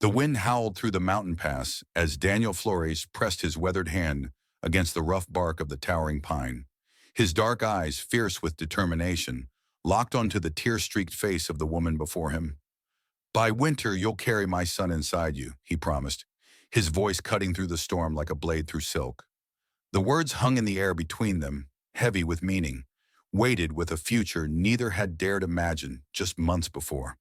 The wind howled through the mountain pass as Daniel Flores pressed his weathered hand against the rough bark of the towering pine. His dark eyes, fierce with determination, locked onto the tear-streaked face of the woman before him. "By winter, you'll carry my son inside you," he promised, his voice cutting through the storm like a blade through silk. The words hung in the air between them, heavy with meaning, weighted with a future neither had dared imagine just months before.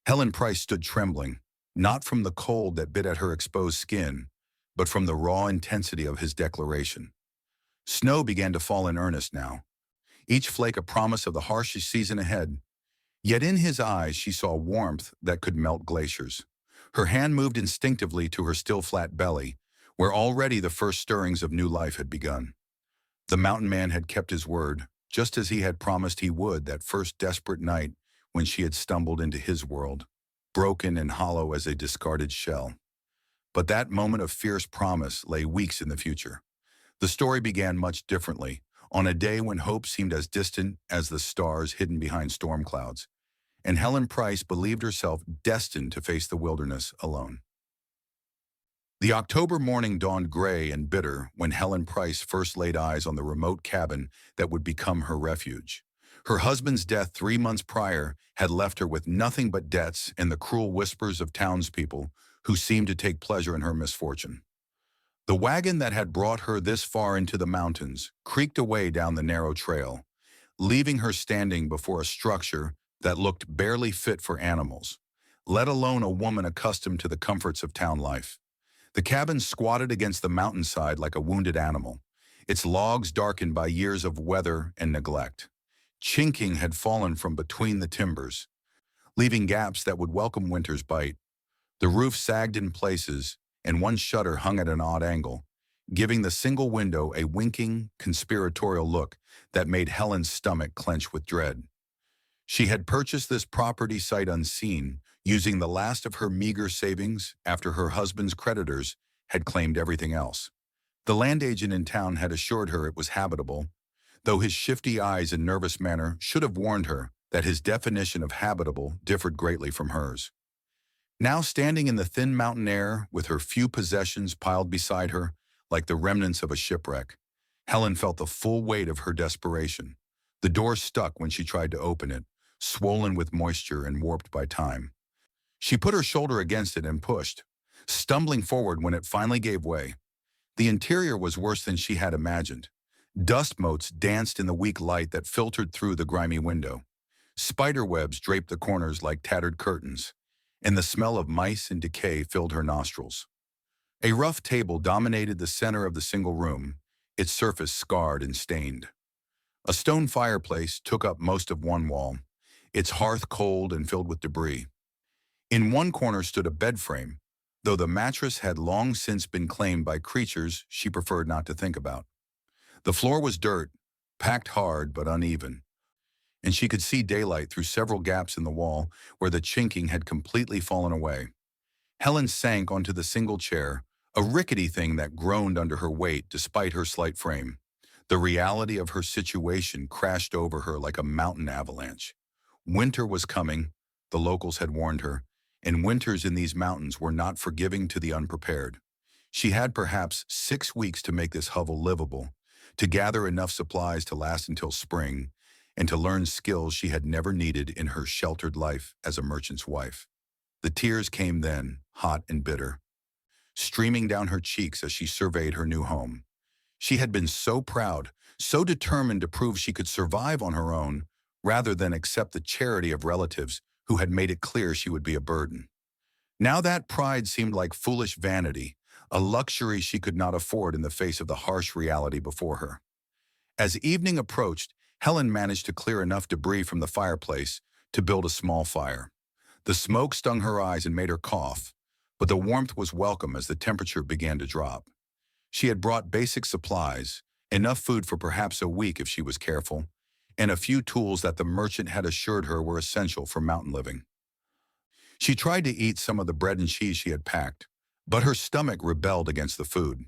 Helen Price stood trembling, not from the cold that bit at her exposed skin, but from the raw intensity of his declaration. Snow began to fall in earnest now, each flake a promise of the harshest season ahead. Yet in his eyes she saw warmth that could melt glaciers. Her hand moved instinctively to her still flat belly, where already the first stirrings of new life had begun. The mountain man had kept his word, just as he had promised he would that first desperate night when she had stumbled into his world, broken and hollow as a discarded shell. But that moment of fierce promise lay weeks in the future. The story began much differently, on a day when hope seemed as distant as the stars hidden behind storm clouds, and Helen Price believed herself destined to face the wilderness alone. The October morning dawned gray and bitter when Helen Price first laid eyes on the remote cabin that would become her refuge. Her husband's death 3 months prior had left her with nothing but debts and the cruel whispers of townspeople who seemed to take pleasure in her misfortune. The wagon that had brought her this far into the mountains creaked away down the narrow trail, leaving her standing before a structure that looked barely fit for animals, let alone a woman accustomed to the comforts of town life. The cabin squatted against the mountainside like a wounded animal, its logs darkened by years of weather and neglect. Chinking had fallen from between the timbers, leaving gaps that would welcome winter's bite. The roof sagged in places, and one shutter hung at an odd angle, giving the single window a winking, conspiratorial look that made Helen's stomach clench with dread. She had purchased this property sight unseen, using the last of her meager savings after her husband's creditors had claimed everything else. The land agent in town had assured her it was habitable, though his shifty eyes and nervous manner should have warned her that his definition of habitable differed greatly from hers. Now standing in the thin mountain air with her few possessions piled beside her like the remnants of a shipwreck, Helen felt the full weight of her desperation. The door stuck when she tried to open it, swollen with moisture and warped by time. She put her shoulder against it and pushed, stumbling forward when it finally gave way. The interior was worse than she had imagined. Dust motes danced in the weak light that filtered through the grimy window. Spider webs draped the corners like tattered curtains, and the smell of mice and decay filled her nostrils. A rough table dominated the center of the single room, its surface scarred and stained. A stone fireplace took up most of one wall, its hearth cold and filled with debris. In one corner stood a bed frame, though the mattress had long since been claimed by creatures she preferred not to think about. The floor was dirt, packed hard but uneven, and she could see daylight through several gaps in the wall where the chinking had completely fallen away. Helen sank onto the single chair, a rickety thing that groaned under her weight despite her slight frame. The reality of her situation crashed over her like a mountain avalanche. Winter was coming, the locals had warned her, and winters in these mountains were not forgiving to the unprepared. She had perhaps 6 weeks to make this hovel livable, to gather enough supplies to last until spring, and to learn skills she had never needed in her sheltered life as a merchant's wife. The tears came then, hot and bitter, streaming down her cheeks as she surveyed her new home. She had been so proud, so determined to prove she could survive on her own, rather than accept the charity of relatives who had made it clear she would be a burden. Now that pride seemed like foolish vanity, a luxury she could not afford in the face of the harsh reality before her. As evening approached, Helen managed to clear enough debris from the fireplace to build a small fire. The smoke stung her eyes and made her cough, but the warmth was welcome as the temperature began to drop. She had brought basic supplies, enough food for perhaps a week if she was careful, and a few tools that the merchant had assured her were essential for mountain living. She tried to eat some of the bread and cheese she had packed, but her stomach rebelled against the food.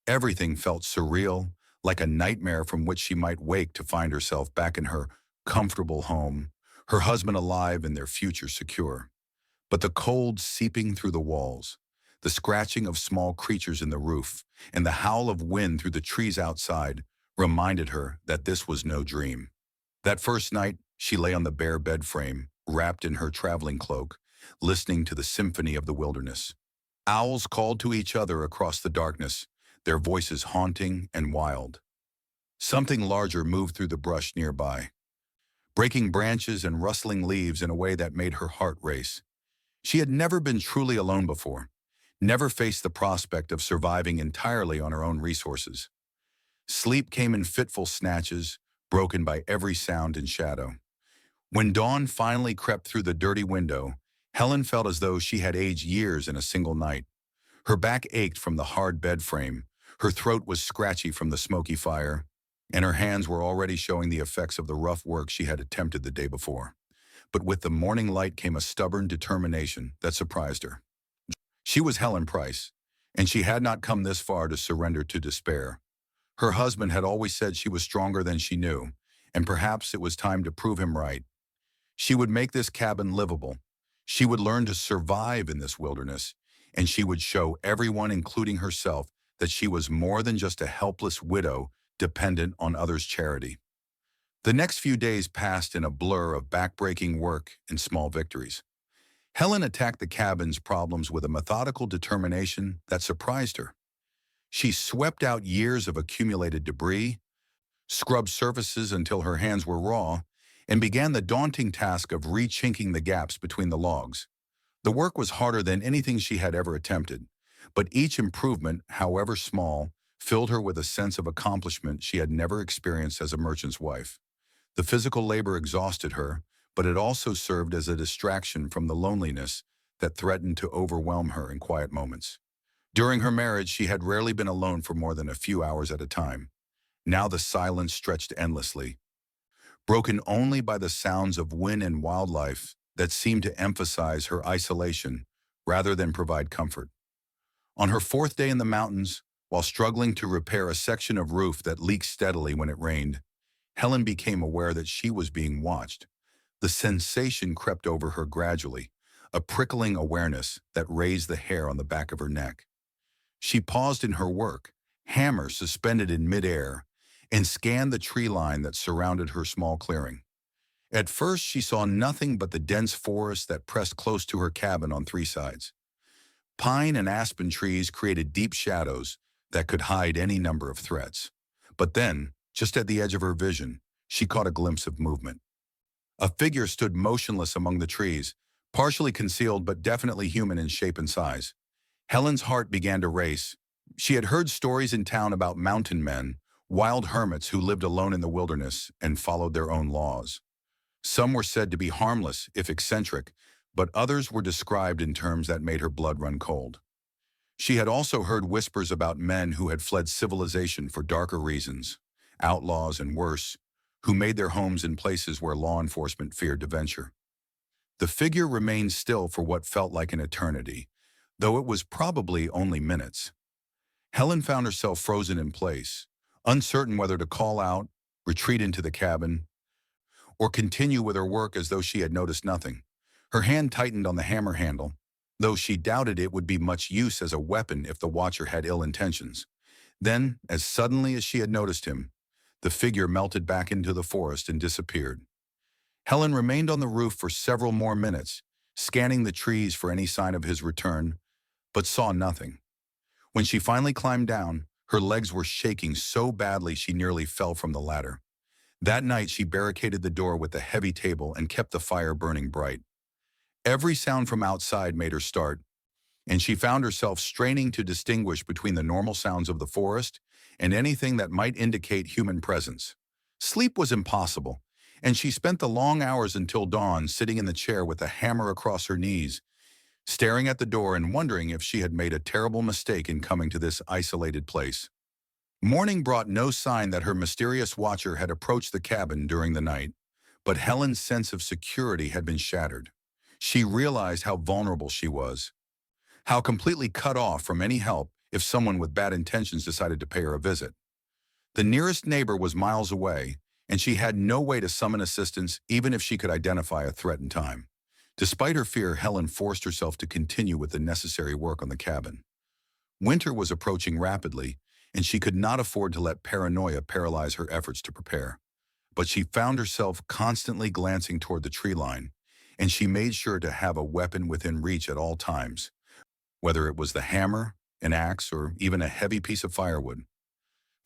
Everything felt surreal, like a nightmare from which she might wake to find herself back in her comfortable home, her husband alive and their future secure. but the cold seeping through the walls, the scratching of small creatures in the roof, and the howl of wind through the trees outside reminded her that this was no dream. That first night, she lay on the bare bed frame, wrapped in her traveling cloak, listening to the symphony of the wilderness. Owls called to each other across the darkness, their voices haunting and wild. Something larger moved through the brush nearby, breaking branches and rustling leaves in a way that made her heart race. She had never been truly alone before, never faced the prospect of surviving entirely on her own resources. Sleep came in fitful snatches, broken by every sound and shadow. When dawn finally crept through the dirty window, Helen felt as though she had aged years in a single night. Her back ached from the hard bed frame, her throat was scratchy from the smoky fire, and her hands were already showing the effects of the rough work she had attempted the day before. But with the morning light came a stubborn determination that surprised her. She was Helen Price, and she had not come this far to surrender to despair. Her husband had always said she was stronger than she knew, and perhaps it was time to prove him right. She would make this cabin livable. She would learn to survive in this wilderness, and she would show everyone, including herself, that she was more than just a helpless widow dependent on others' charity. The next few days passed in a blur of backbreaking work and small victories. Helen attacked the cabin's problems with a methodical determination that surprised her. She swept out years of accumulated debris, scrubbed surfaces until her hands were raw, and began the daunting task of rechinking the gaps between the logs. The work was harder than anything she had ever attempted, but each improvement, however small, filled her with a sense of accomplishment she had never experienced as a merchant's wife. The physical labor exhausted her, but it also served as a distraction from the loneliness that threatened to overwhelm her in quiet moments. During her marriage, she had rarely been alone for more than a few hours at a time. Now the silence stretched endlessly, broken only by the sounds of wind and wildlife that seemed to emphasize her isolation rather than provide comfort. On her fourth day in the mountains, while struggling to repair a section of roof that leaked steadily when it rained, Helen became aware that she was being watched. The sensation crept over her gradually, a prickling awareness that raised the hair on the back of her neck. She paused in her work, hammer suspended in midair, and scanned the tree line that surrounded her small clearing. At first, she saw nothing but the dense forest that pressed close to her cabin on three sides. Pine and aspen trees created deep shadows that could hide any number of threats. But then, just at the edge of her vision, she caught a glimpse of movement. A figure stood motionless among the trees, partially concealed but definitely human in shape and size. Helen's heart began to race. She had heard stories in town about mountain men, wild hermits who lived alone in the wilderness and followed their own laws. Some were said to be harmless, if eccentric, but others were described in terms that made her blood run cold. She had also heard whispers about men who had fled civilization for darker reasons, outlaws and worse, who made their homes in places where law enforcement feared to venture. The figure remained still for what felt like an eternity, though it was probably only minutes. Helen found herself frozen in place, uncertain whether to call out, retreat into the cabin, or continue with her work as though she had noticed nothing. Her hand tightened on the hammer handle, though she doubted it would be much use as a weapon if the watcher had ill intentions. Then, as suddenly as she had noticed him, the figure melted back into the forest and disappeared. Helen remained on the roof for several more minutes, scanning the trees for any sign of his return, but saw nothing. When she finally climbed down, her legs were shaking so badly she nearly fell from the ladder. That night, she barricaded the door with a heavy table and kept the fire burning bright. Every sound from outside made her start, and she found herself straining to distinguish between the normal sounds of the forest and anything that might indicate human presence. Sleep was impossible, and she spent the long hours until dawn sitting in the chair with a hammer across her knees, staring at the door and wondering if she had made a terrible mistake in coming to this isolated place. Morning brought no sign that her mysterious watcher had approached the cabin during the night, but Helen's sense of security had been shattered. She realized how vulnerable she was, how completely cut off from any help if someone with bad intentions decided to pay her a visit. The nearest neighbor was miles away, and she had no way to summon assistance even if she could identify a threat in time. Despite her fear, Helen forced herself to continue with the necessary work on the cabin. Winter was approaching rapidly, and she could not afford to let paranoia paralyze her efforts to prepare. But she found herself constantly glancing toward the tree line, and she made sure to have a weapon within reach at all times, whether it was the hammer, an axe, or even a heavy piece of firewood.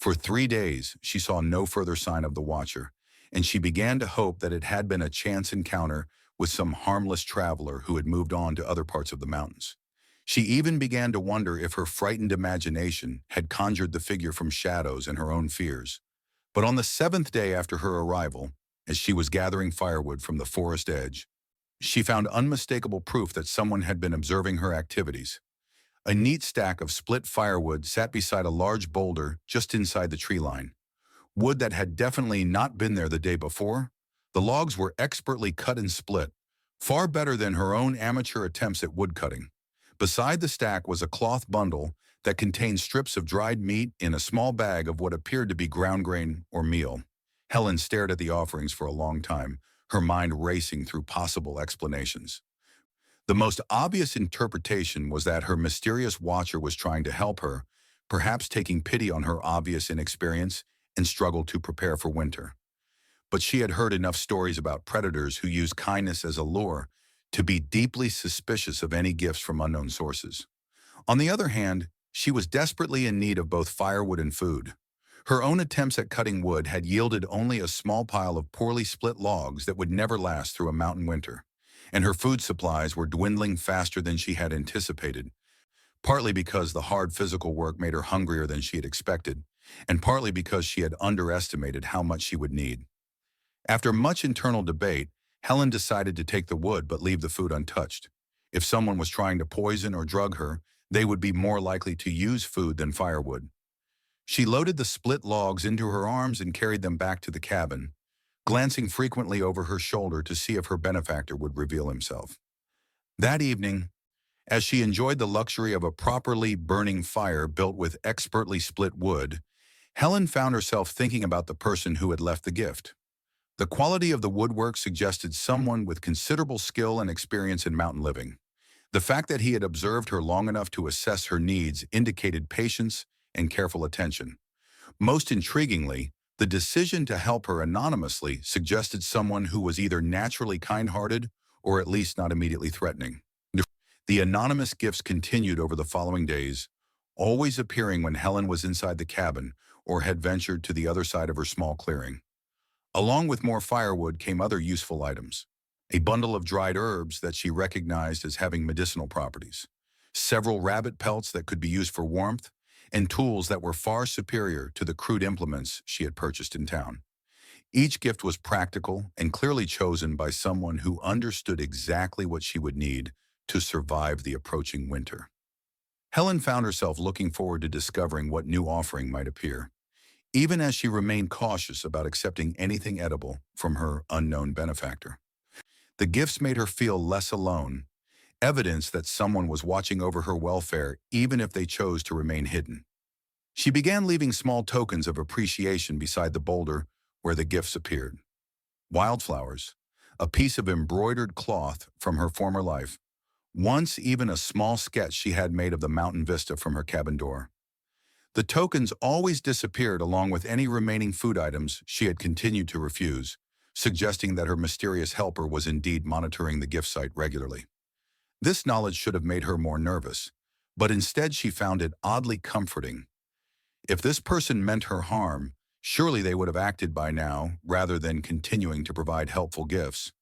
For 3 days, she saw no further sign of the Watcher, and she began to hope that it had been a chance encounter with some harmless traveler who had moved on to other parts of the mountains. She even began to wonder if her frightened imagination had conjured the figure from shadows and her own fears. But on the 7th day after her arrival, as she was gathering firewood from the forest edge, she found unmistakable proof that someone had been observing her activities. A neat stack of split firewood sat beside a large boulder just inside the tree line. Wood that had definitely not been there the day before. The logs were expertly cut and split, far better than her own amateur attempts at woodcutting. Beside the stack was a cloth bundle that contained strips of dried meat in a small bag of what appeared to be ground grain or meal. Helen stared at the offerings for a long time, her mind racing through possible explanations. The most obvious interpretation was that her mysterious watcher was trying to help her, perhaps taking pity on her obvious inexperience and struggle to prepare for winter. But she had heard enough stories about predators who use kindness as a lure to be deeply suspicious of any gifts from unknown sources. On the other hand, she was desperately in need of both firewood and food. Her own attempts at cutting wood had yielded only a small pile of poorly split logs that would never last through a mountain winter, and her food supplies were dwindling faster than she had anticipated, partly because the hard physical work made her hungrier than she had expected, and partly because she had underestimated how much she would need. After much internal debate, Helen decided to take the wood but leave the food untouched. If someone was trying to poison or drug her, they would be more likely to use food than firewood. She loaded the split logs into her arms and carried them back to the cabin, glancing frequently over her shoulder to see if her benefactor would reveal himself. That evening, as she enjoyed the luxury of a properly burning fire built with expertly split wood, Helen found herself thinking about the person who had left the gift. The quality of the woodwork suggested someone with considerable skill and experience in mountain living. The fact that he had observed her long enough to assess her needs indicated patience and careful attention. Most intriguingly, the decision to help her anonymously suggested someone who was either naturally kind-hearted or at least not immediately threatening. The anonymous gifts continued over the following days, always appearing when Helen was inside the cabin or had ventured to the other side of her small clearing. Along with more firewood came other useful items. A bundle of dried herbs that she recognized as having medicinal properties, several rabbit pelts that could be used for warmth, and tools that were far superior to the crude implements she had purchased in town. Each gift was practical and clearly chosen by someone who understood exactly what she would need to survive the approaching winter. Helen found herself looking forward to discovering what new offering might appear, even as she remained cautious about accepting anything edible from her unknown benefactor. The gifts made her feel less alone, evidence that someone was watching over her welfare even if they chose to remain hidden. She began leaving small tokens of appreciation beside the boulder where the gifts appeared. Wildflowers, a piece of embroidered cloth from her former life, once even a small sketch she had made of the mountain vista from her cabin door. The tokens always disappeared along with any remaining food items she had continued to refuse, suggesting that her mysterious helper was indeed monitoring the gift site regularly. This knowledge should have made her more nervous, but instead she found it oddly comforting. If this person meant her harm, surely they would have acted by now rather than continuing to provide helpful gifts.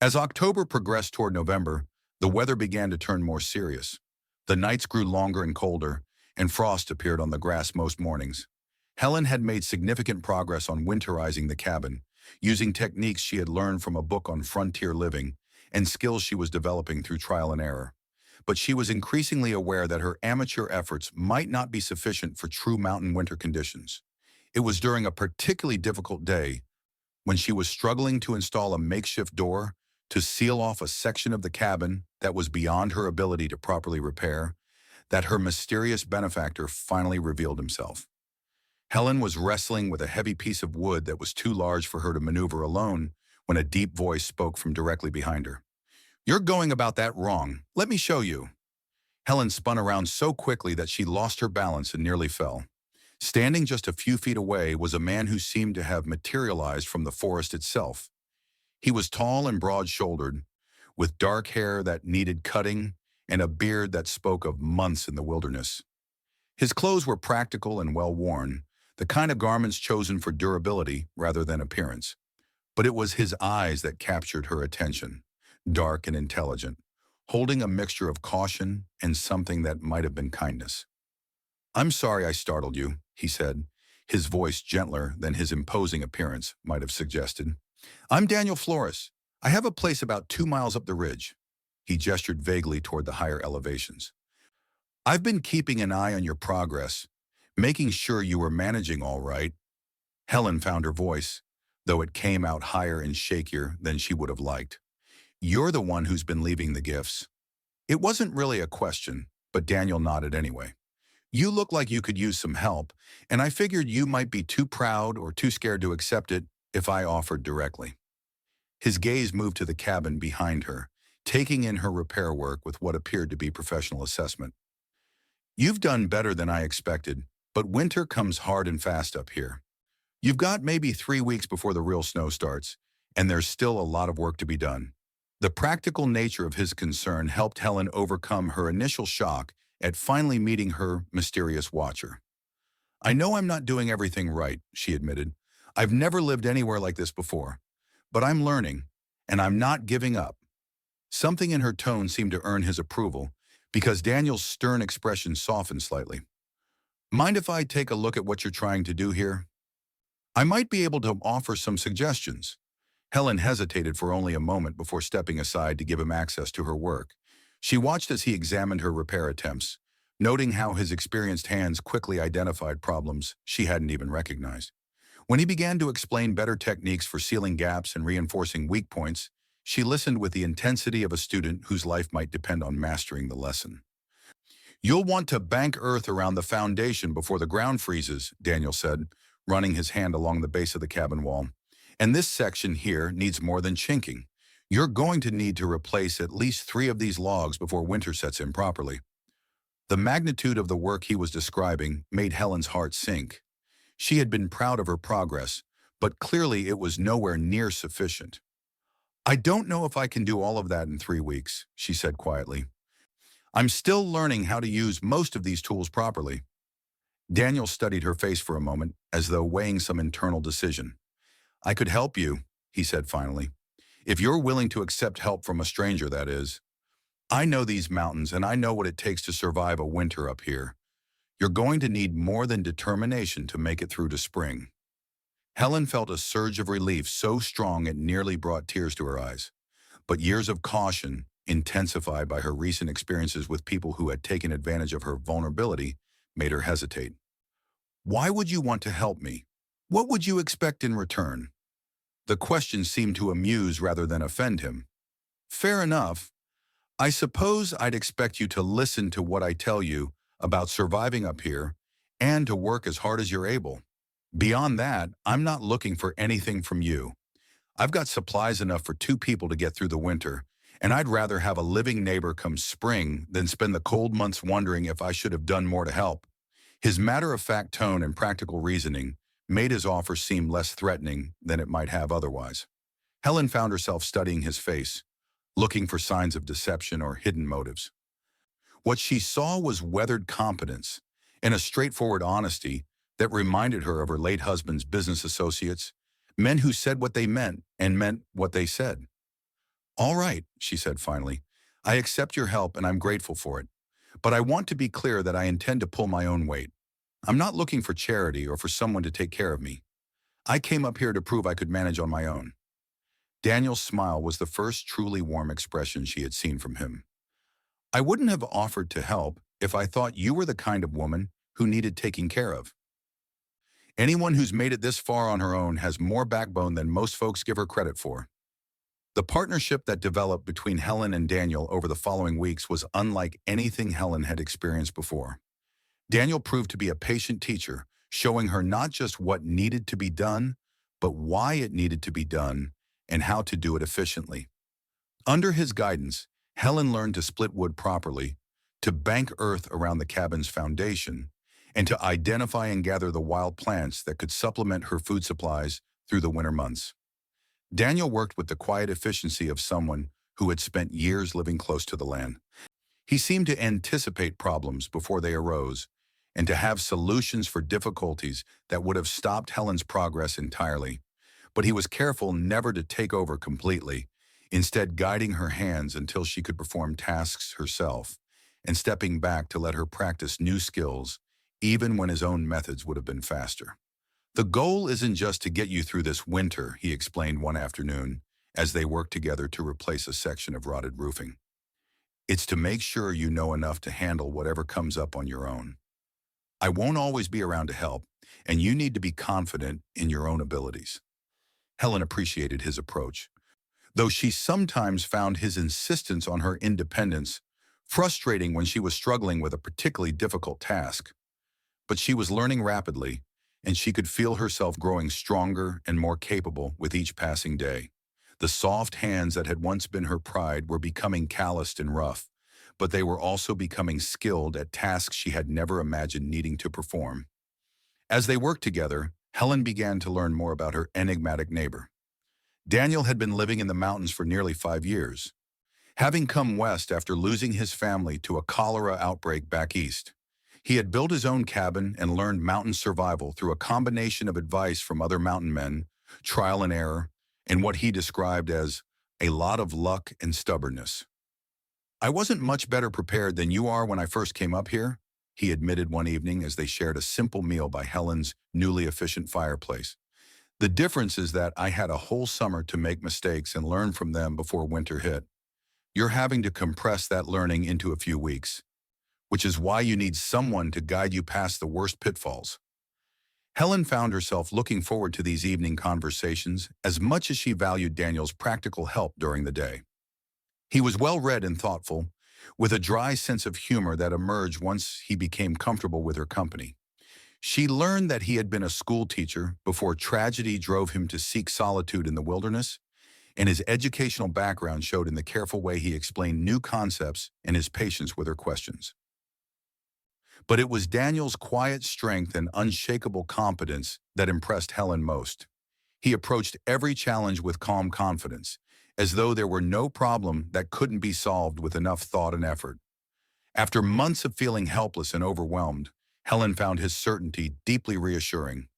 As October progressed toward November, the weather began to turn more serious. The nights grew longer and colder, and frost appeared on the grass most mornings. Helen had made significant progress on winterizing the cabin, using techniques she had learned from a book on frontier living and skills she was developing through trial and error. But she was increasingly aware that her amateur efforts might not be sufficient for true mountain winter conditions. It was during a particularly difficult day, when she was struggling to install a makeshift door to seal off a section of the cabin that was beyond her ability to properly repair, that her mysterious benefactor finally revealed himself. Helen was wrestling with a heavy piece of wood that was too large for her to maneuver alone when a deep voice spoke from directly behind her. You're going about that wrong. Let me show you. Helen spun around so quickly that she lost her balance and nearly fell. Standing just a few feet away was a man who seemed to have materialized from the forest itself. He was tall and broad-shouldered, with dark hair that needed cutting and a beard that spoke of months in the wilderness. His clothes were practical and well-worn, the kind of garments chosen for durability rather than appearance. But it was his eyes that captured her attention, dark and intelligent, holding a mixture of caution and something that might have been kindness. "I'm sorry I startled you," he said, his voice gentler than his imposing appearance might have suggested. "I'm Daniel Flores. I have a place about 2 miles up the ridge." He gestured vaguely toward the higher elevations. "I've been keeping an eye on your progress, making sure you were managing all right." Helen found her voice, though it came out higher and shakier than she would have liked. "You're the one who's been leaving the gifts." It wasn't really a question, but Daniel nodded anyway. "You look like you could use some help, and I figured you might be too proud or too scared to accept it if I offered directly." His gaze moved to the cabin behind her, taking in her repair work with what appeared to be professional assessment. "You've done better than I expected, but winter comes hard and fast up here. You've got maybe 3 weeks before the real snow starts, and there's still a lot of work to be done." The practical nature of his concern helped Helen overcome her initial shock at finally meeting her mysterious watcher. "I know I'm not doing everything right," she admitted. "I've never lived anywhere like this before. But I'm learning, and I'm not giving up." Something in her tone seemed to earn his approval, because Daniel's stern expression softened slightly. "Mind if I take a look at what you're trying to do here? I might be able to offer some suggestions." Helen hesitated for only a moment before stepping aside to give him access to her work. She watched as he examined her repair attempts, noting how his experienced hands quickly identified problems she hadn't even recognized. When he began to explain better techniques for sealing gaps and reinforcing weak points, she listened with the intensity of a student whose life might depend on mastering the lesson. "You'll want to bank earth around the foundation before the ground freezes," Daniel said, running his hand along the base of the cabin wall. "And this section here needs more than chinking. You're going to need to replace at least 3 of these logs before winter sets in properly." The magnitude of the work he was describing made Helen's heart sink. She had been proud of her progress, but clearly it was nowhere near sufficient. "I don't know if I can do all of that in 3 weeks," she said quietly. "I'm still learning how to use most of these tools properly." Daniel studied her face for a moment, as though weighing some internal decision. "I could help you," he said finally. "If you're willing to accept help from a stranger, that is. I know these mountains, and I know what it takes to survive a winter up here. You're going to need more than determination to make it through to spring." Helen felt a surge of relief so strong it nearly brought tears to her eyes. But years of caution, intensified by her recent experiences with people who had taken advantage of her vulnerability, made her hesitate. "Why would you want to help me? What would you expect in return?" The question seemed to amuse rather than offend him. "Fair enough. I suppose I'd expect you to listen to what I tell you about surviving up here and to work as hard as you're able. Beyond that, I'm not looking for anything from you. I've got supplies enough for 2 people to get through the winter, and I'd rather have a living neighbor come spring than spend the cold months wondering if I should have done more to help." His matter-of-fact tone and practical reasoning made his offer seem less threatening than it might have otherwise. Helen found herself studying his face, looking for signs of deception or hidden motives. What she saw was weathered competence and a straightforward honesty that reminded her of her late husband's business associates, men who said what they meant and meant what they said. "All right," she said finally. "I accept your help and I'm grateful for it. But I want to be clear that I intend to pull my own weight. I'm not looking for charity or for someone to take care of me. I came up here to prove I could manage on my own." Daniel's smile was the first truly warm expression she had seen from him. "I wouldn't have offered to help if I thought you were the kind of woman who needed taking care of. Anyone who's made it this far on her own has more backbone than most folks give her credit for." The partnership that developed between Helen and Daniel over the following weeks was unlike anything Helen had experienced before. Daniel proved to be a patient teacher, showing her not just what needed to be done, but why it needed to be done and how to do it efficiently. Under his guidance, Helen learned to split wood properly, to bank earth around the cabin's foundation, and to identify and gather the wild plants that could supplement her food supplies through the winter months. Daniel worked with the quiet efficiency of someone who had spent years living close to the land. He seemed to anticipate problems before they arose and to have solutions for difficulties that would have stopped Helen's progress entirely. But he was careful never to take over completely, instead guiding her hands until she could perform tasks herself and stepping back to let her practice new skills, even when his own methods would have been faster. The goal isn't just to get you through this winter, he explained one afternoon as they worked together to replace a section of rotted roofing. It's to make sure you know enough to handle whatever comes up on your own. I won't always be around to help, and you need to be confident in your own abilities. Helen appreciated his approach, though she sometimes found his insistence on her independence frustrating when she was struggling with a particularly difficult task. But she was learning rapidly, and she could feel herself growing stronger and more capable with each passing day. The soft hands that had once been her pride were becoming calloused and rough, but they were also becoming skilled at tasks she had never imagined needing to perform. As they worked together, Helen began to learn more about her enigmatic neighbor. Daniel had been living in the mountains for nearly 5 years, having come west after losing his family to a cholera outbreak back east. He had built his own cabin and learned mountain survival through a combination of advice from other mountain men, trial and error, and what he described as a lot of luck and stubbornness. I wasn't much better prepared than you are when I first came up here, he admitted one evening as they shared a simple meal by Helen's newly efficient fireplace. The difference is that I had a whole summer to make mistakes and learn from them before winter hit. You're having to compress that learning into a few weeks, which is why you need someone to guide you past the worst pitfalls. Helen found herself looking forward to these evening conversations as much as she valued Daniel's practical help during the day. He was well-read and thoughtful, with a dry sense of humor that emerged once he became comfortable with her company. She learned that he had been a school teacher before tragedy drove him to seek solitude in the wilderness, and his educational background showed in the careful way he explained new concepts and his patience with her questions. But it was Daniel's quiet strength and unshakable competence that impressed Helen most. He approached every challenge with calm confidence, as though there were no problem that couldn't be solved with enough thought and effort. After months of feeling helpless and overwhelmed, Helen found his certainty deeply reassuring.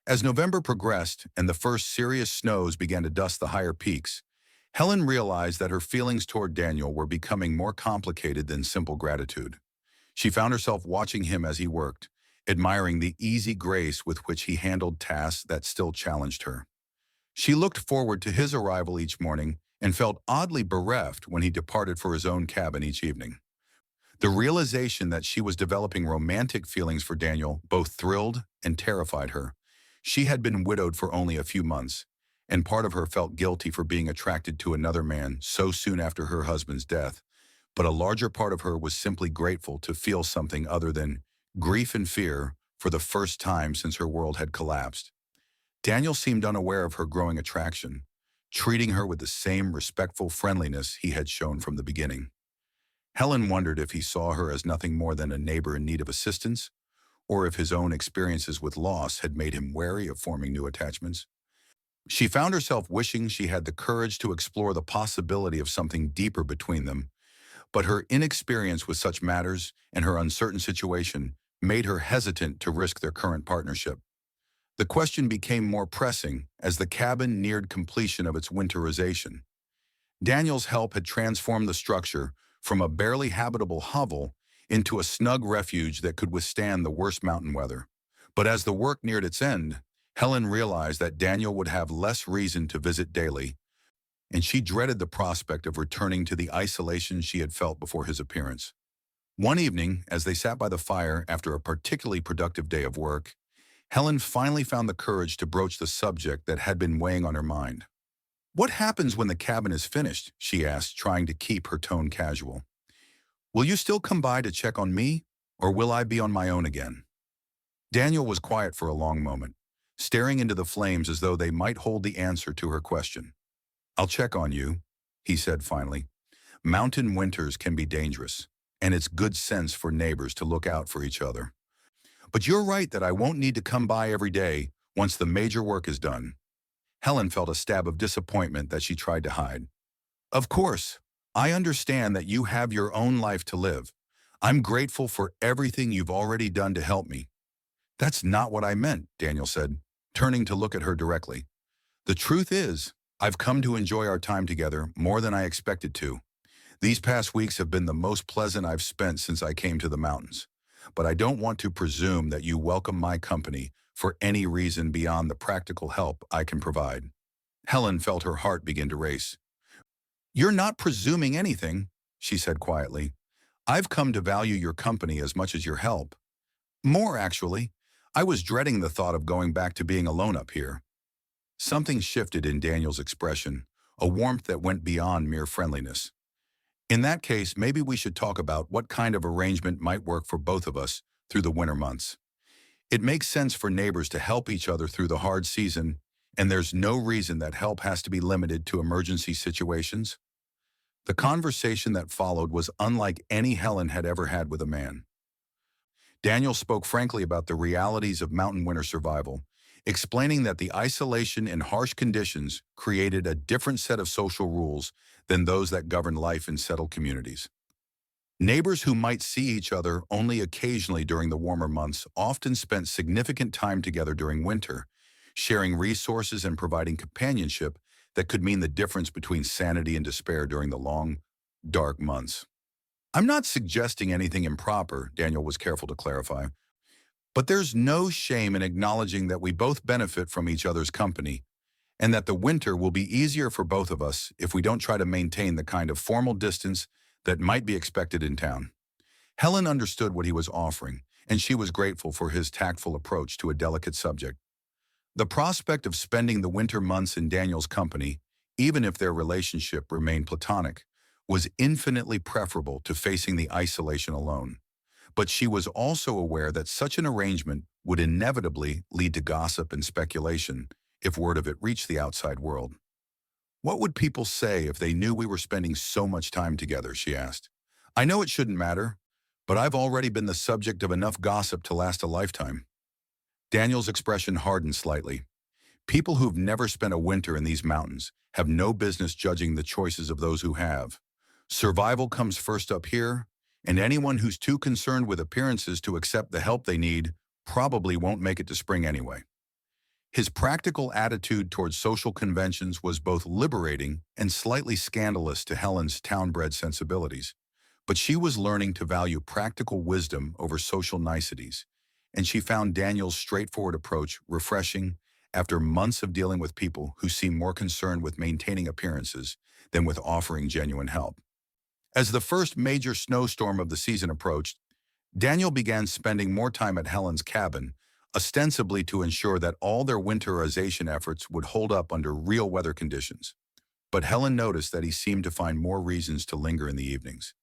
As November progressed and the first serious snows began to dust the higher peaks, Helen realized that her feelings toward Daniel were becoming more complicated than simple gratitude. She found herself watching him as he worked, admiring the easy grace with which he handled tasks that still challenged her. She looked forward to his arrival each morning and felt oddly bereft when he departed for his own cabin each evening. The realization that she was developing romantic feelings for Daniel both thrilled and terrified her. She had been widowed for only a few months, and part of her felt guilty for being attracted to another man so soon after her husband's death, but a larger part of her was simply grateful to feel something other than grief and fear for the first time since her world had collapsed. Daniel seemed unaware of her growing attraction, treating her with the same respectful friendliness he had shown from the beginning. Helen wondered if he saw her as nothing more than a neighbor in need of assistance, or if his own experiences with loss had made him wary of forming new attachments. She found herself wishing she had the courage to explore the possibility of something deeper between them, but her inexperience with such matters and her uncertain situation made her hesitant to risk their current partnership. The question became more pressing as the cabin neared completion of its winterization. Daniel's help had transformed the structure from a barely habitable hovel into a snug refuge that could withstand the worst mountain weather. But as the work neared its end, Helen realized that Daniel would have less reason to visit daily, and she dreaded the prospect of returning to the isolation she had felt before his appearance. One evening, as they sat by the fire after a particularly productive day of work, Helen finally found the courage to broach the subject that had been weighing on her mind. "What happens when the cabin is finished?" she asked, trying to keep her tone casual. "Will you still come by to check on me, or will I be on my own again?" Daniel was quiet for a long moment, staring into the flames as though they might hold the answer to her question. "I'll check on you," he said finally. Mountain winters can be dangerous, and it's good sense for neighbors to look out for each other. But you're right that I won't need to come by every day once the major work is done. Helen felt a stab of disappointment that she tried to hide. Of course, I understand that you have your own life to live. I'm grateful for everything you've already done to help me. That's not what I meant, Daniel said, turning to look at her directly. The truth is, I've come to enjoy our time together more than I expected to. These past weeks have been the most pleasant I've spent since I came to the mountains. But I don't want to presume that you welcome my company for any reason beyond the practical help I can provide. Helen felt her heart begin to race. You're not presuming anything, she said quietly. I've come to value your company as much as your help. More, actually. I was dreading the thought of going back to being alone up here. Something shifted in Daniel's expression, a warmth that went beyond mere friendliness. In that case, maybe we should talk about what kind of arrangement might work for both of us through the winter months. It makes sense for neighbors to help each other through the hard season, and there's no reason that help has to be limited to emergency situations. The conversation that followed was unlike any Helen had ever had with a man. Daniel spoke frankly about the realities of mountain winter survival, explaining that the isolation and harsh conditions created a different set of social rules than those that govern life in settled communities. Neighbors who might see each other only occasionally during the warmer months often spent significant time together during winter, sharing resources and providing companionship that could mean the difference between sanity and despair during the long, dark months. I'm not suggesting anything improper, Daniel was careful to clarify, but there's no shame in acknowledging that we both benefit from each other's company, and that the winter will be easier for both of us if we don't try to maintain the kind of formal distance that might be expected in town. Helen understood what he was offering, and she was grateful for his tactful approach to a delicate subject. The prospect of spending the winter months in Daniel's company, even if their relationship remained platonic, was infinitely preferable to facing the isolation alone. But she was also aware that such an arrangement would inevitably lead to gossip and speculation if word of it reached the outside world. What would people say if they knew we were spending so much time together, she asked. I know it shouldn't matter, but I've already been the subject of enough gossip to last a lifetime. Daniel's expression hardened slightly. People who've never spent a winter in these mountains have no business judging the choices of those who have. Survival comes first up here, and anyone who's too concerned with appearances to accept the help they need probably won't make it to spring anyway. His practical attitude towards social conventions was both liberating and slightly scandalous to Helen's town-bred sensibilities. But she was learning to value practical wisdom over social niceties, and she found Daniel's straightforward approach refreshing after months of dealing with people who seemed more concerned with maintaining appearances than with offering genuine help. As the first major snowstorm of the season approached, Daniel began spending more time at Helen's cabin, ostensibly to ensure that all their winterization efforts would hold up under real weather conditions. But Helen noticed that he seemed to find more reasons to linger in the evenings,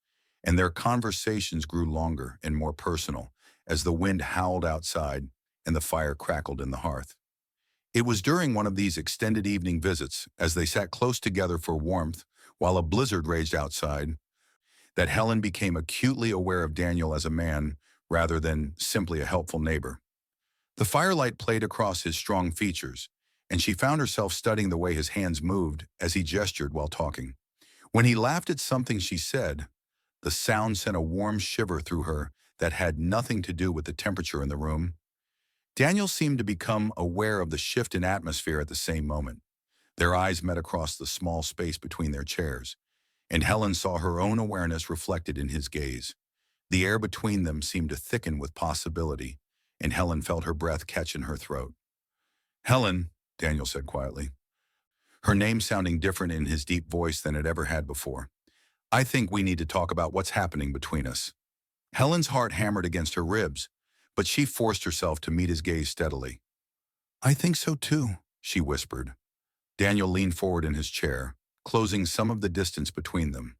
and their conversations grew longer and more personal as the wind howled outside and the fire crackled in the hearth. It was during one of these extended evening visits, as they sat close together for warmth while a blizzard raged outside, that Helen became acutely aware of Daniel as a man rather than simply a helpful neighbor. The firelight played across his strong features, and she found herself studying the way his hands moved as he gestured while talking. When he laughed at something she said, the sound sent a warm shiver through her that had nothing to do with the temperature in the room. Daniel seemed to become aware of the shift in atmosphere at the same moment. Their eyes met across the small space between their chairs, and Helen saw her own awareness reflected in his gaze. The air between them seemed to thicken with possibility, and Helen felt her breath catch in her throat. Helen, Daniel said quietly, her name sounding different in his deep voice than it ever had before. I think we need to talk about what's happening between us. Helen's heart hammered against her ribs, but she forced herself to meet his gaze steadily. I think so too, she whispered. Daniel leaned forward in his chair, closing some of the distance between them.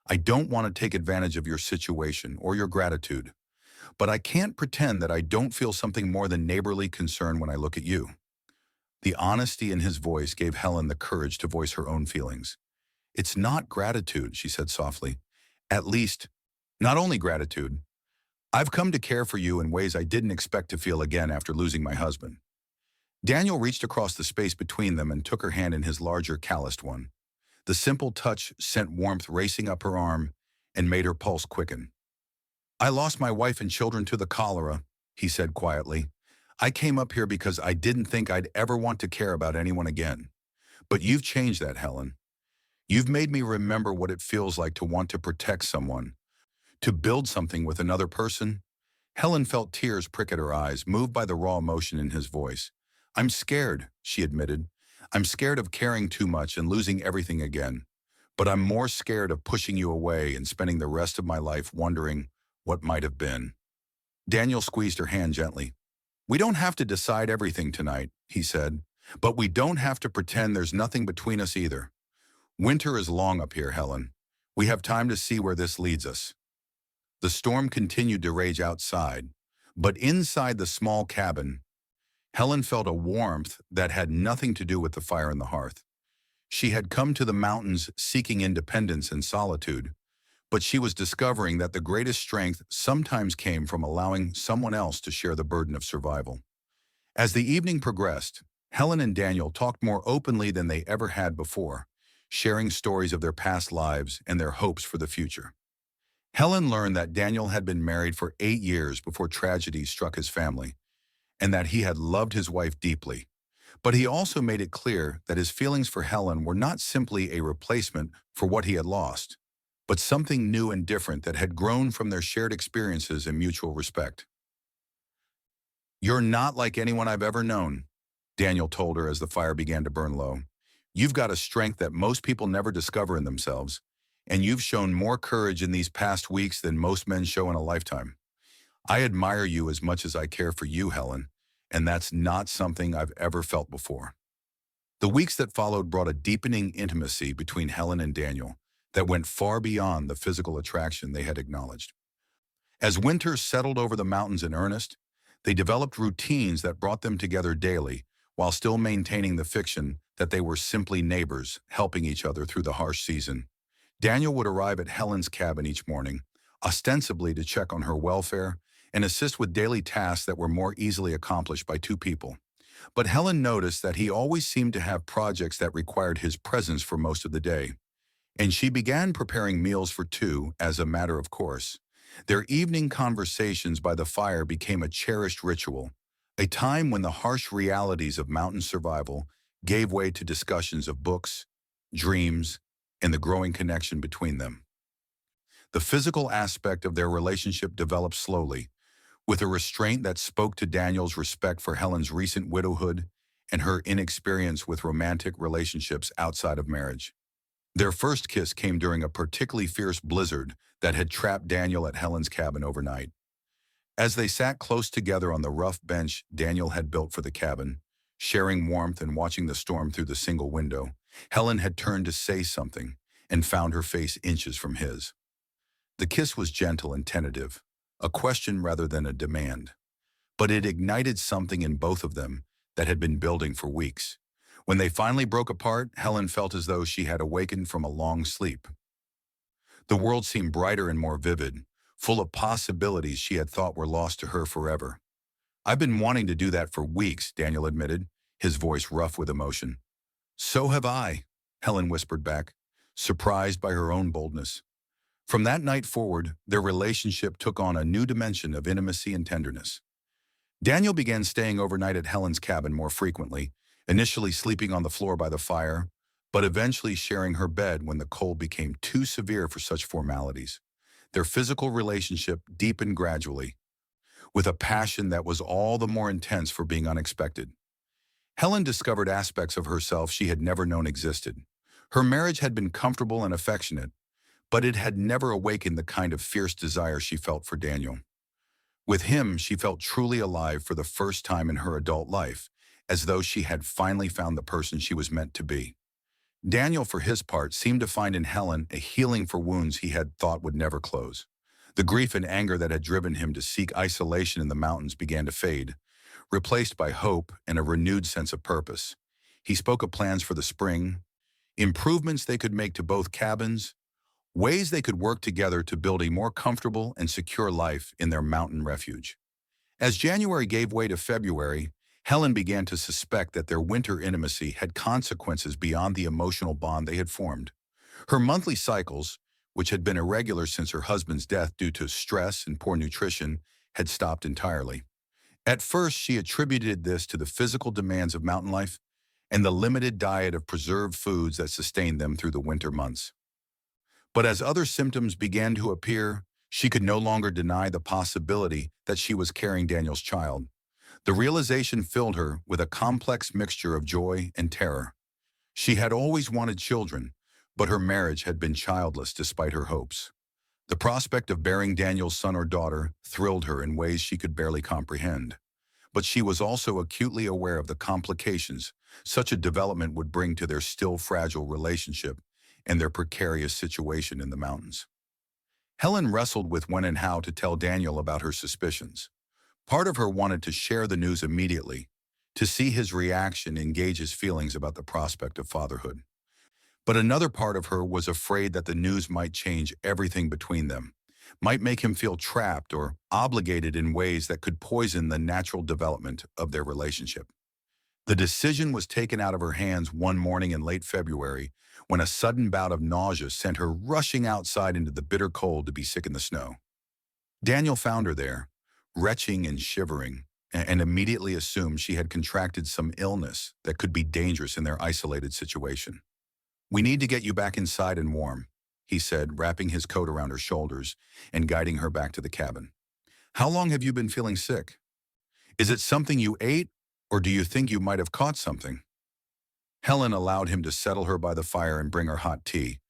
I don't want to take advantage of your situation or your gratitude, but I can't pretend that I don't feel something more than neighborly concern when I look at you. The honesty in his voice gave Helen the courage to voice her own feelings. It's not gratitude, she said softly. At least, not only gratitude. I've come to care for you in ways I didn't expect to feel again after losing my husband. Daniel reached across the space between them and took her hand in his larger, calloused one. The simple touch sent warmth racing up her arm and made her pulse quicken. I lost my wife and children to the cholera, he said quietly. I came up here because I didn't think I'd ever want to care about anyone again. But you've changed that, Helen. You've made me remember what it feels like to want to protect someone, to build something with another person. Helen felt tears prick at her eyes, moved by the raw emotion in his voice. I'm scared, she admitted. I'm scared of caring too much and losing everything again. But I'm more scared of pushing you away and spending the rest of my life wondering what might have been. Daniel squeezed her hand gently. We don't have to decide everything tonight, he said, but we don't have to pretend there's nothing between us either. Winter is long up here, Helen. We have time to see where this leads us. The storm continued to rage outside, but inside the small cabin, Helen felt a warmth that had nothing to do with the fire in the hearth. She had come to the mountains seeking independence and solitude, but she was discovering that the greatest strength sometimes came from allowing someone else to share the burden of survival. As the evening progressed, Helen and Daniel talked more openly than they ever had before, sharing stories of their past lives and their hopes for the future. Helen learned that Daniel had been married for 8 years before tragedy struck his family, and that he had loved his wife deeply. But he also made it clear that his feelings for Helen were not simply a replacement for what he had lost, but something new and different that had grown from their shared experiences and mutual respect. You're not like anyone I've ever known, Daniel told her as the fire began to burn low. You've got a strength that most people never discover in themselves, and you've shown more courage in these past weeks than most men show in a lifetime. I admire you as much as I care for you, Helen, and that's not something I've ever felt before. The weeks that followed brought a deepening intimacy between Helen and Daniel that went far beyond the physical attraction they had acknowledged. As winter settled over the mountains in earnest, they developed routines that brought them together daily while still maintaining the fiction that they were simply neighbors helping each other through the harsh season. Daniel would arrive at Helen's cabin each morning, ostensibly to check on her welfare and assist with daily tasks that were more easily accomplished by two people. But Helen noticed that he always seemed to have projects that required his presence for most of the day, and she began preparing meals for two as a matter of course. Their evening conversations by the fire became a cherished ritual, a time when the harsh realities of mountain survival gave way to discussions of books, dreams, and the growing connection between them. The physical aspect of their relationship developed slowly, with a restraint that spoke to Daniel's respect for Helen's recent widowhood and her inexperience with romantic relationships outside of marriage. Their first kiss came during a particularly fierce blizzard that had trapped Daniel at Helen's cabin overnight. As they sat close together on the rough bench Daniel had built for the cabin, sharing warmth and watching the storm through the single window, Helen had turned to say something and found her face inches from his. The kiss was gentle and tentative, a question rather than a demand. But it ignited something in both of them that had been building for weeks. When they finally broke apart, Helen felt as though she had awakened from a long sleep. The world seemed brighter and more vivid, full of possibilities she had thought were lost to her forever. I've been wanting to do that for weeks, Daniel admitted, his voice rough with emotion. So have I, Helen whispered back, surprised by her own boldness. From that night forward, their relationship took on a new dimension of intimacy and tenderness. Daniel began staying overnight at Helen's cabin more frequently, initially sleeping on the floor by the fire, but eventually sharing her bed when the cold became too severe for such formalities. Their physical relationship deepened gradually, with a passion that was all the more intense for being unexpected. Helen discovered aspects of herself she had never known existed. Her marriage had been comfortable and affectionate, but it had never awakened the kind of fierce desire she felt for Daniel. With him, she felt truly alive for the first time in her adult life, as though she had finally found the person she was meant to be. Daniel, for his part, seemed to find in Helen a healing for wounds he had thought would never close. The grief and anger that had driven him to seek isolation in the mountains began to fade, replaced by hope and a renewed sense of purpose. He spoke of plans for the spring, improvements they could make to both cabins, ways they could work together to build a more comfortable and secure life in their mountain refuge. As January gave way to February, Helen began to suspect that their winter intimacy had consequences beyond the emotional bond they had formed. Her monthly cycles, which had been irregular since her husband's death due to stress and poor nutrition, had stopped entirely. At first, she attributed this to the physical demands of mountain life and the limited diet of preserved foods that sustained them through the winter months. But as other symptoms began to appear, she could no longer deny the possibility that she was carrying Daniel's child. The realization filled her with a complex mixture of joy and terror. She had always wanted children, but her marriage had been childless despite her hopes. The prospect of bearing Daniel's son or daughter thrilled her in ways she could barely comprehend. But she was also acutely aware of the complications such a development would bring to their still fragile relationship and their precarious situation in the mountains. Helen wrestled with when and how to tell Daniel about her suspicions. Part of her wanted to share the news immediately, to see his reaction and gauge his feelings about the prospect of fatherhood. But another part of her was afraid that the news might change everything between them, might make him feel trapped or obligated in ways that could poison the natural development of their relationship. The decision was taken out of her hands one morning in late February when a sudden bout of nausea sent her rushing outside into the bitter cold to be sick in the snow. Daniel found her there, retching and shivering, and immediately assumed she had contracted some illness that could be dangerous in their isolated situation. "We need to get you back inside and warm," he said, wrapping his coat around her shoulders and guiding her back to the cabin. "How long have you been feeling sick? Is it something you ate, or do you think you might have caught something?" Helen allowed him to settle her by the fire and bring her hot tea,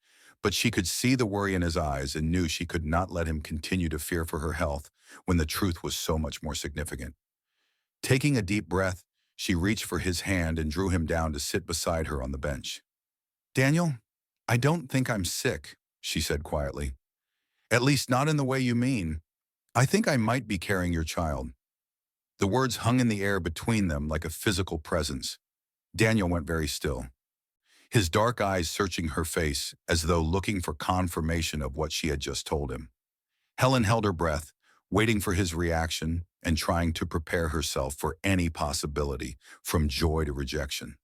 but she could see the worry in his eyes and knew she could not let him continue to fear for her health when the truth was so much more significant. Taking a deep breath, she reached for his hand and drew him down to sit beside her on the bench. "Daniel, I don't think I'm sick," she said quietly. "At least not in the way you mean. I think I might be carrying your child." The words hung in the air between them like a physical presence. Daniel went very still, his dark eyes searching her face as though looking for confirmation of what she had just told him. Helen held her breath, waiting for his reaction and trying to prepare herself for any possibility, from joy to rejection.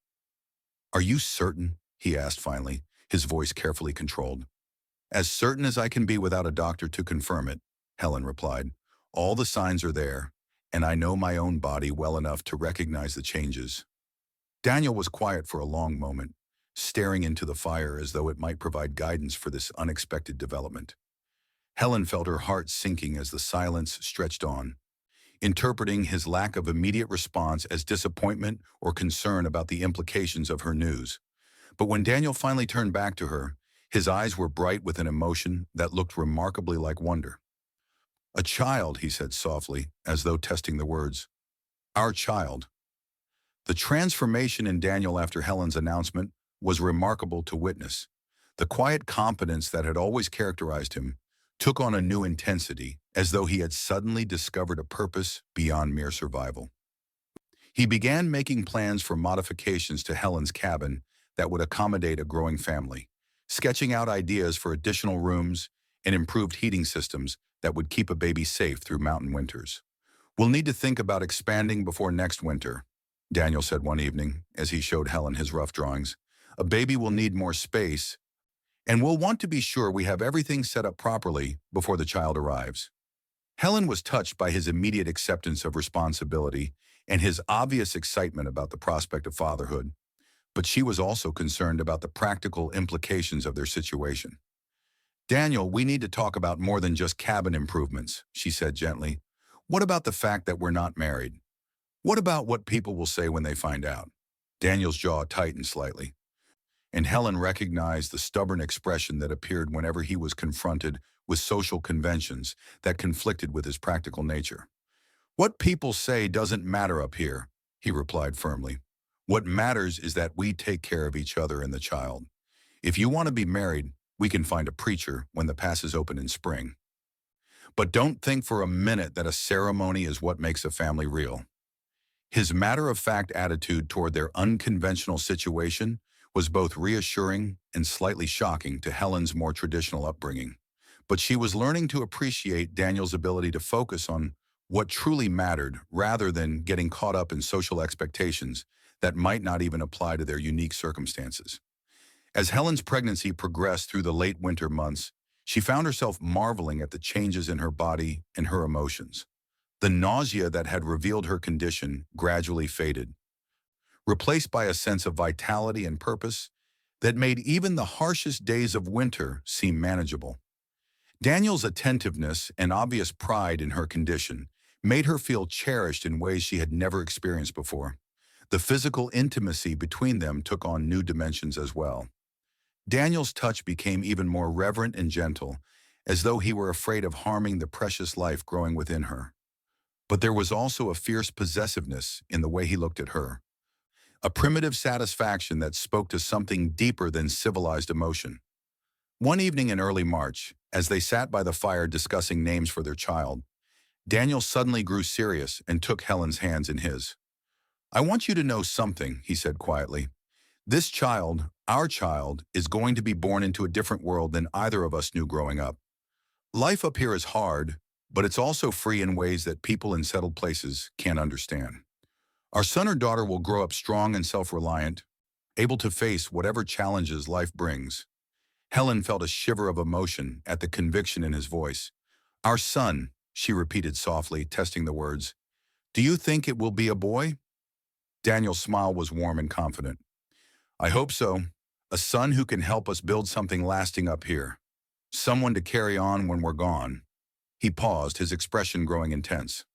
"Are you certain?" he asked finally, his voice carefully controlled. "As certain as I can be without a doctor to confirm it," Helen replied. "All the signs are there, and I know my own body well enough to recognize the changes." Daniel was quiet for a long moment, staring into the fire as though it might provide guidance for this unexpected development. Helen felt her heart sinking as the silence stretched on, interpreting his lack of immediate response as disappointment or concern about the implications of her news. But when Daniel finally turned back to her, his eyes were bright with an emotion that looked remarkably like wonder. "A child," he said softly, as though testing the words. "Our child." The transformation in Daniel after Helen's announcement was remarkable to witness. The quiet confidence that had always characterized him took on a new intensity, as though he had suddenly discovered a purpose beyond mere survival. He began making plans for modifications to Helen's cabin that would accommodate a growing family, sketching out ideas for additional rooms and improved heating systems that would keep a baby safe through mountain winters. "We'll need to think about expanding before next winter," Daniel said one evening as he showed Helen his rough drawings. "A baby will need more space, and we'll want to be sure we have everything set up properly before the child arrives." Helen was touched by his immediate acceptance of responsibility and his obvious excitement about the prospect of fatherhood, but she was also concerned about the practical implications of their situation. "Daniel, we need to talk about more than just cabin improvements," she said gently. "What about the fact that we're not married? What about what people will say when they find out?" Daniel's jaw tightened slightly, and Helen recognized the stubborn expression that appeared whenever he was confronted with social conventions that conflicted with his practical nature. "What people say doesn't matter up here," he replied firmly. "What matters is that we take care of each other and the child. If you want to be married, we can find a preacher when the pass is open in spring. But don't think for a minute that a ceremony is what makes a family real." His matter-of-fact attitude toward their unconventional situation was both reassuring and slightly shocking to Helen's more traditional upbringing. But she was learning to appreciate Daniel's ability to focus on what truly mattered rather than getting caught up in social expectations that might not even apply to their unique circumstances. As Helen's pregnancy progressed through the late winter months, she found herself marveling at the changes in her body and her emotions. The nausea that had revealed her condition gradually faded, replaced by a sense of vitality and purpose that made even the harshest days of winter seem manageable. Daniel's attentiveness and obvious pride in her condition made her feel cherished in ways she had never experienced before. The physical intimacy between them took on new dimensions as well. Daniel's touch became even more reverent and gentle, as though he were afraid of harming the precious life growing within her. But there was also a fierce possessiveness in the way he looked at her, a primitive satisfaction that spoke to something deeper than civilized emotion. One evening in early March, as they sat by the fire discussing names for their child, Daniel suddenly grew serious and took Helen's hands in his. "I want you to know something," he said quietly. "This child, our child, is going to be born into a different world than either of us knew growing up. Life up here is hard, but it's also free in ways that people in settled places can't understand. Our son or daughter will grow up strong and self-reliant, able to face whatever challenges life brings." Helen felt a shiver of emotion at the conviction in his voice. "Our son," she repeated softly, testing the words. "Do you think it will be a boy?" Daniel's smile was warm and confident. "I hope so. A son who can help us build something lasting up here. Someone to carry on when we're gone." He paused, his expression growing intense.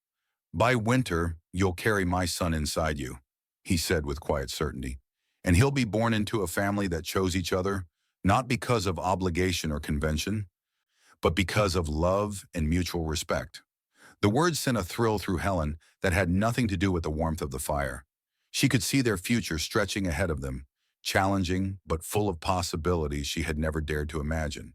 "By winter, you'll carry my son inside you," he said with quiet certainty. "And he'll be born into a family that chose each other, not because of obligation or convention, but because of love and mutual respect." The words sent a thrill through Helen that had nothing to do with the warmth of the fire. She could see their future stretching ahead of them, challenging but full of possibilities she had never dared to imagine.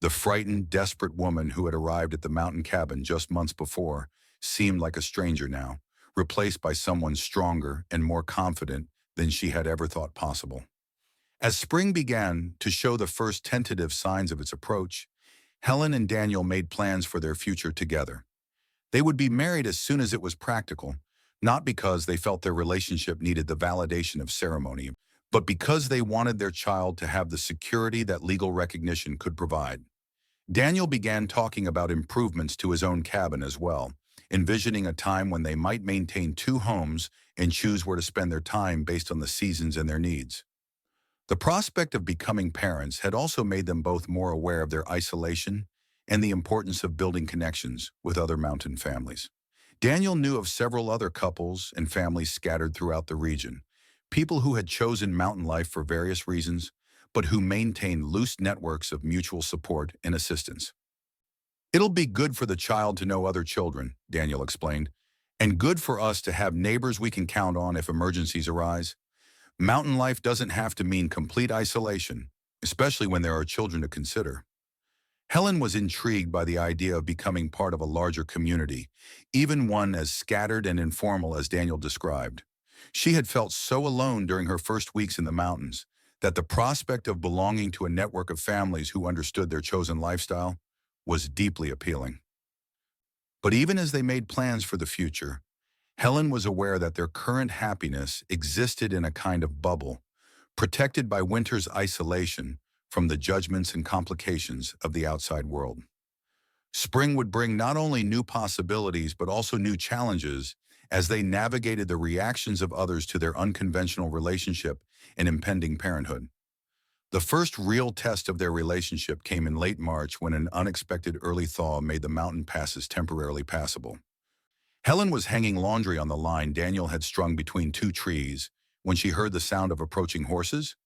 The frightened, desperate woman who had arrived at the mountain cabin just months before seemed like a stranger now, replaced by someone stronger and more confident than she had ever thought possible. As spring began to show the first tentative signs of its approach, Helen and Daniel made plans for their future together. They would be married as soon as it was practical, not because they felt their relationship needed the validation of ceremony, but because they wanted their child to have the security that legal recognition could provide. Daniel began talking about improvements to his own cabin as well, envisioning a time when they might maintain two homes and choose where to spend their time based on the seasons and their needs. The prospect of becoming parents had also made them both more aware of their isolation and the importance of building connections with other mountain families. Daniel knew of several other couples and families scattered throughout the region, people who had chosen mountain life for various reasons, but who maintained loose networks of mutual support and assistance. "It'll be good for the child to know other children," Daniel explained, "and good for us to have neighbors we can count on if emergencies arise. Mountain life doesn't have to mean complete isolation, especially when there are children to consider." Helen was intrigued by the idea of becoming part of a larger community, even one as scattered and informal as Daniel described. She had felt so alone during her first weeks in the mountains that the prospect of belonging to a network of families who understood their chosen lifestyle was deeply appealing. But even as they made plans for the future, Helen was aware that their current happiness existed in a kind of bubble, protected by winter's isolation from the judgments and complications of the outside world. Spring would bring not only new possibilities but also new challenges as they navigated the reactions of others to their unconventional relationship and impending parenthood. The first real test of their relationship came in late March when an unexpected early thaw made the mountain passes temporarily passable. Helen was hanging laundry on the line Daniel had strung between two trees when she heard the sound of approaching horses.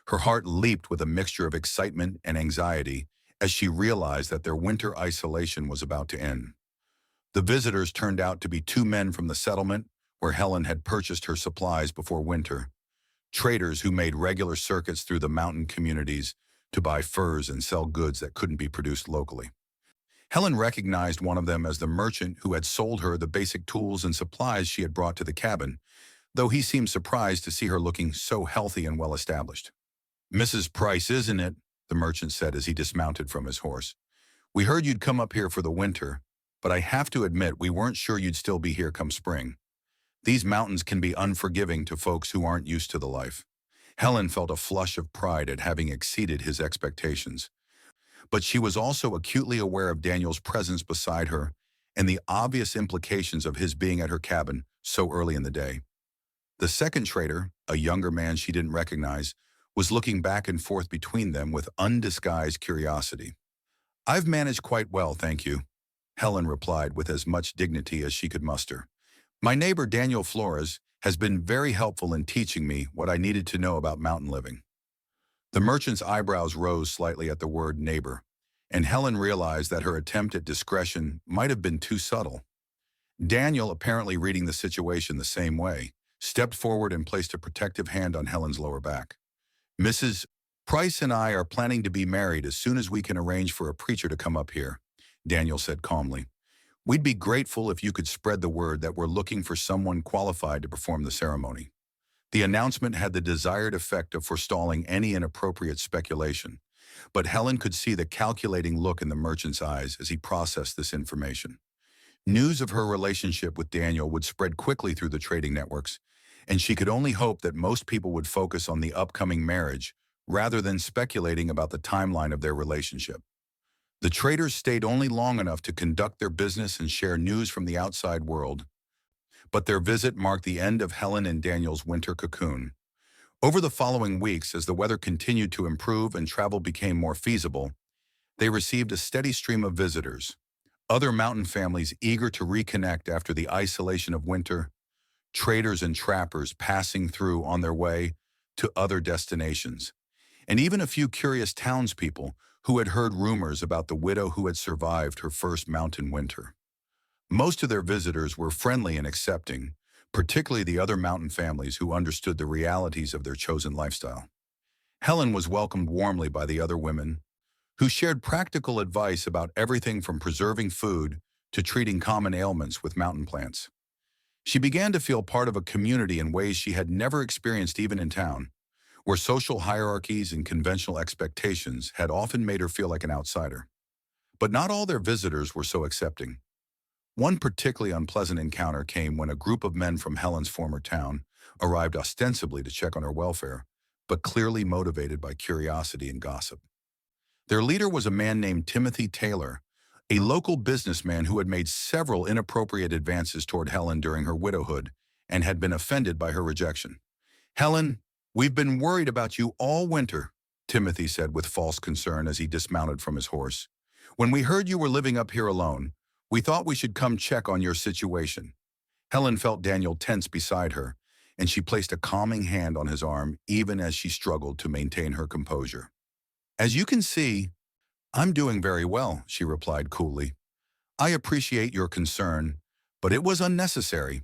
Her heart leaped with a mixture of excitement and anxiety as she realized that their winter isolation was about to end. The visitors turned out to be two men from the settlement where Helen had purchased her supplies before winter, traders who made regular circuits through the mountain communities to buy furs and sell goods that couldn't be produced locally. Helen recognized one of them as the merchant who had sold her the basic tools and supplies she had brought to the cabin, though he seemed surprised to see her looking so healthy and well-established. Mrs. Price, isn't it? The merchant said as he dismounted from his horse. We heard you'd come up here for the winter, but I have to admit we weren't sure you'd still be here come spring. These mountains can be unforgiving to folks who aren't used to the life. Helen felt a flush of pride at having exceeded his expectations. But she was also acutely aware of Daniel's presence beside her and the obvious implications of his being at her cabin so early in the day. The second trader, a younger man she didn't recognize, was looking back and forth between them with undisguised curiosity. I've managed quite well, thank you, Helen replied with as much dignity as she could muster. My neighbor Daniel Flores has been very helpful in teaching me what I needed to know about mountain living. The merchant's eyebrows rose slightly at the word neighbor, and Helen realized that her attempt at discretion might have been too subtle. Daniel, apparently reading the situation the same way, stepped forward and placed a protective hand on Helen's lower back. Mrs. Price and I are planning to be married as soon as we can arrange for a preacher to come up here, Daniel said calmly. We'd be grateful if you could spread the word that we're looking for someone qualified to perform the ceremony. The announcement had the desired effect of forestalling any inappropriate speculation, but Helen could see the calculating look in the merchant's eyes as he processed this information. News of her relationship with Daniel would spread quickly through the trading networks, and she could only hope that most people would focus on the upcoming marriage rather than speculating about the timeline of their relationship. The traders stayed only long enough to conduct their business and share news from the outside world, but their visit marked the end of Helen and Daniel's winter cocoon. Over the following weeks, as the weather continued to improve and travel became more feasible, they received a steady stream of visitors, other mountain families eager to reconnect after the isolation of winter, traders and trappers passing through on their way to other destinations, and even a few curious townspeople who had heard rumors about the widow who had survived her first mountain winter. Most of their visitors were friendly and accepting, particularly the other mountain families who understood the realities of their chosen lifestyle. Helen was welcomed warmly by the other women, who shared practical advice about everything from preserving food to treating common ailments with mountain plants. She began to feel part of a community in ways she had never experienced even in town, where social hierarchies and conventional expectations had often made her feel like an outsider. But not all their visitors were so accepting. One particularly unpleasant encounter came when a group of men from Helen's former town arrived ostensibly to check on her welfare, but clearly motivated by curiosity and gossip. Their leader was a man named Timothy Taylor, a local businessman who had made several inappropriate advances toward Helen during her widowhood and had been offended by her rejection. Helen, we've been worried about you all winter, Timothy said with false concern as he dismounted from his horse. When we heard you were living up here alone, we thought we should come check on your situation. Helen felt Daniel tense beside her, and she placed a calming hand on his arm even as she struggled to maintain her composure. As you can see, I'm doing very well, she replied coolly. I appreciate your concern, but it was unnecessary.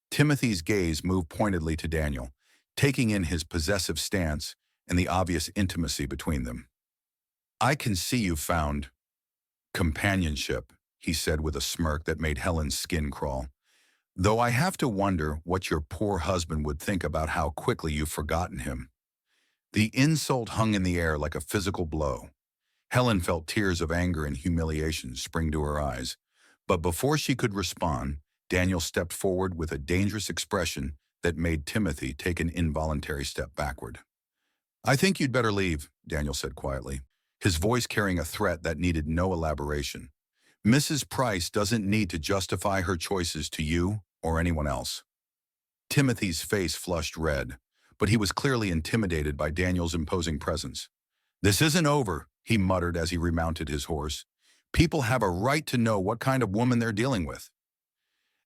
Timothy's gaze moved pointedly to Daniel, taking in his possessive stance and the obvious intimacy between them. I can see you've found companionship, he said with a smirk that made Helen's skin crawl. Though I have to wonder what your poor husband would think about how quickly you've forgotten him. The insult hung in the air like a physical blow. Helen felt tears of anger and humiliation spring to her eyes, but before she could respond, Daniel stepped forward with a dangerous expression that made Timothy take an involuntary step backward. I think you'd better leave, Daniel said quietly, his voice carrying a threat that needed no elaboration. Mrs. Price doesn't need to justify her choices to you or anyone else. Timothy's face flushed red, but he was clearly intimidated by Daniel's imposing presence. This isn't over, he muttered as he remounted his horse. People have a right to know what kind of woman they're dealing with.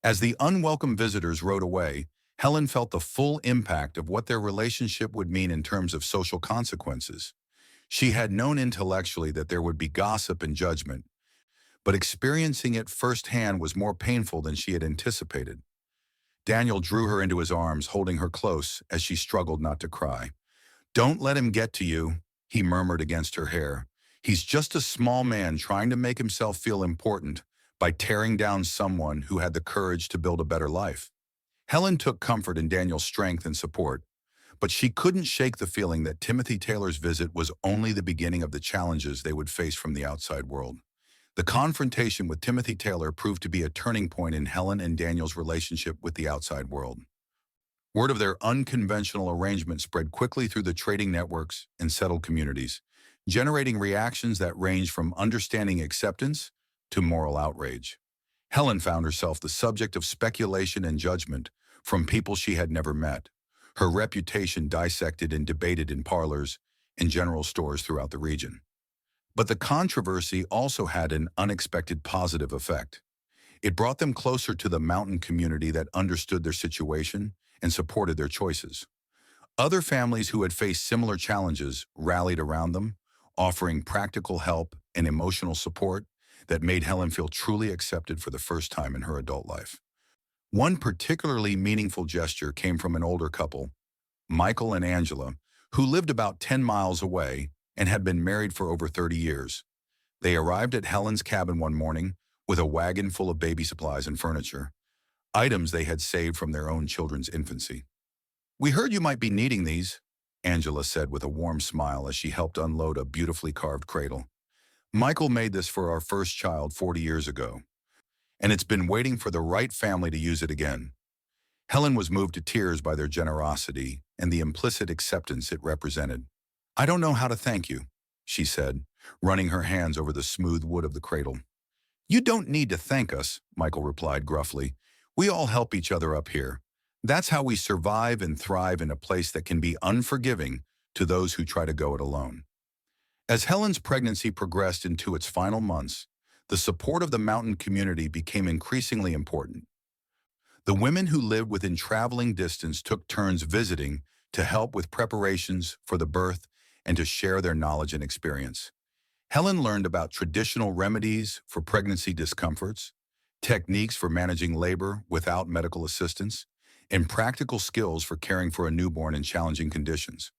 As the unwelcome visitors rode away, Helen felt the full impact of what their relationship would mean in terms of social consequences. She had known intellectually that there would be gossip and judgment, but experiencing it firsthand was more painful than she had anticipated. Daniel drew her into his arms, holding her close as she struggled not to cry. Don't let him get to you, he murmured against her hair. He's just a small man trying to make himself feel important by tearing down someone who had the courage to build a better life. Helen took comfort in Daniel's strength and support, But she couldn't shake the feeling that Timothy Taylor's visit was only the beginning of the challenges they would face from the outside world. The confrontation with Timothy Taylor proved to be a turning point in Helen and Daniel's relationship with the outside world. Word of their unconventional arrangement spread quickly through the trading networks and settled communities, generating reactions that ranged from understanding acceptance to moral outrage. Helen found herself the subject of speculation and judgment from people she had never met, her reputation dissected and debated in parlors and general stores throughout the region. But the controversy also had an unexpected positive effect. It brought them closer to the mountain community that understood their situation and supported their choices. Other families who had faced similar challenges rallied around them, offering practical help and emotional support that made Helen feel truly accepted for the first time in her adult life. One particularly meaningful gesture came from an older couple, Michael and Angela, who lived about 10 miles away and had been married for over 30 years. They arrived at Helen's cabin one morning with a wagon full of baby supplies and furniture, items they had saved from their own children's infancy. "We heard you might be needing these," Angela said with a warm smile as she helped unload a beautifully carved cradle. "Michael made this for our first child 40 years ago, and it's been waiting for the right family to use it again." Helen was moved to tears by their generosity and the implicit acceptance it represented. "I don't know how to thank you," she said, running her hands over the smooth wood of the cradle. "You don't need to thank us," Michael replied gruffly. "We all help each other up here. That's how we survive and thrive in a place that can be unforgiving to those who try to go it alone." As Helen's pregnancy progressed into its final months, the support of the mountain community became increasingly important. The women who lived within traveling distance took turns visiting to help with preparations for the birth and to share their knowledge and experience. Helen learned about traditional remedies for pregnancy discomforts, techniques for managing labor without medical assistance, and practical skills for caring for a newborn in challenging conditions.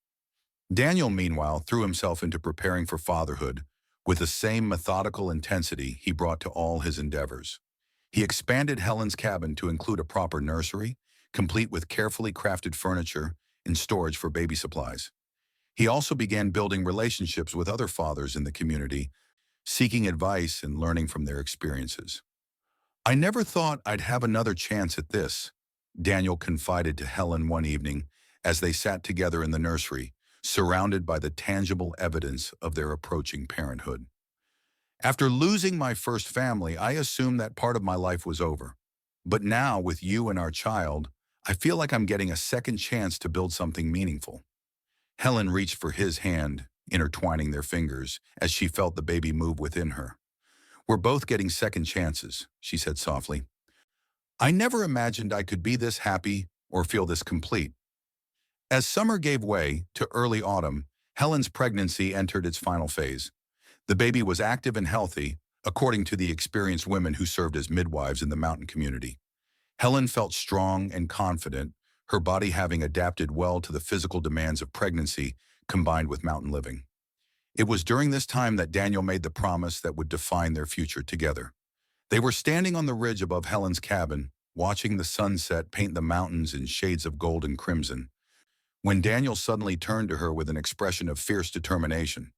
Daniel, meanwhile, threw himself into preparing for fatherhood with the same methodical intensity he brought to all his endeavors. He expanded Helen's cabin to include a proper nursery, complete with carefully crafted furniture and storage for baby supplies. He also began building relationships with other fathers in the community, seeking advice and learning from their experiences. "I never thought I'd have another chance at this," Daniel confided to Helen one evening as they sat together in the nursery, surrounded by the tangible evidence of their approaching parenthood. "After losing my first family, I assumed that part of my life was over. But now, with you and our child, I feel like I'm getting a second chance to build something meaningful." Helen reached for his hand, intertwining their fingers as she felt the baby move within her. "We're both getting second chances," she said softly. "I never imagined I could be this happy or feel this complete." As summer gave way to early autumn, Helen's pregnancy entered its final phase. The baby was active and healthy, according to the experienced women who served as midwives in the mountain community. Helen felt strong and confident, her body having adapted well to the physical demands of pregnancy combined with mountain living. It was during this time that Daniel made the promise that would define their future together. They were standing on the ridge above Helen's cabin, watching the sunset paint the mountains in shades of gold and crimson, when Daniel suddenly turned to her with an expression of fierce determination.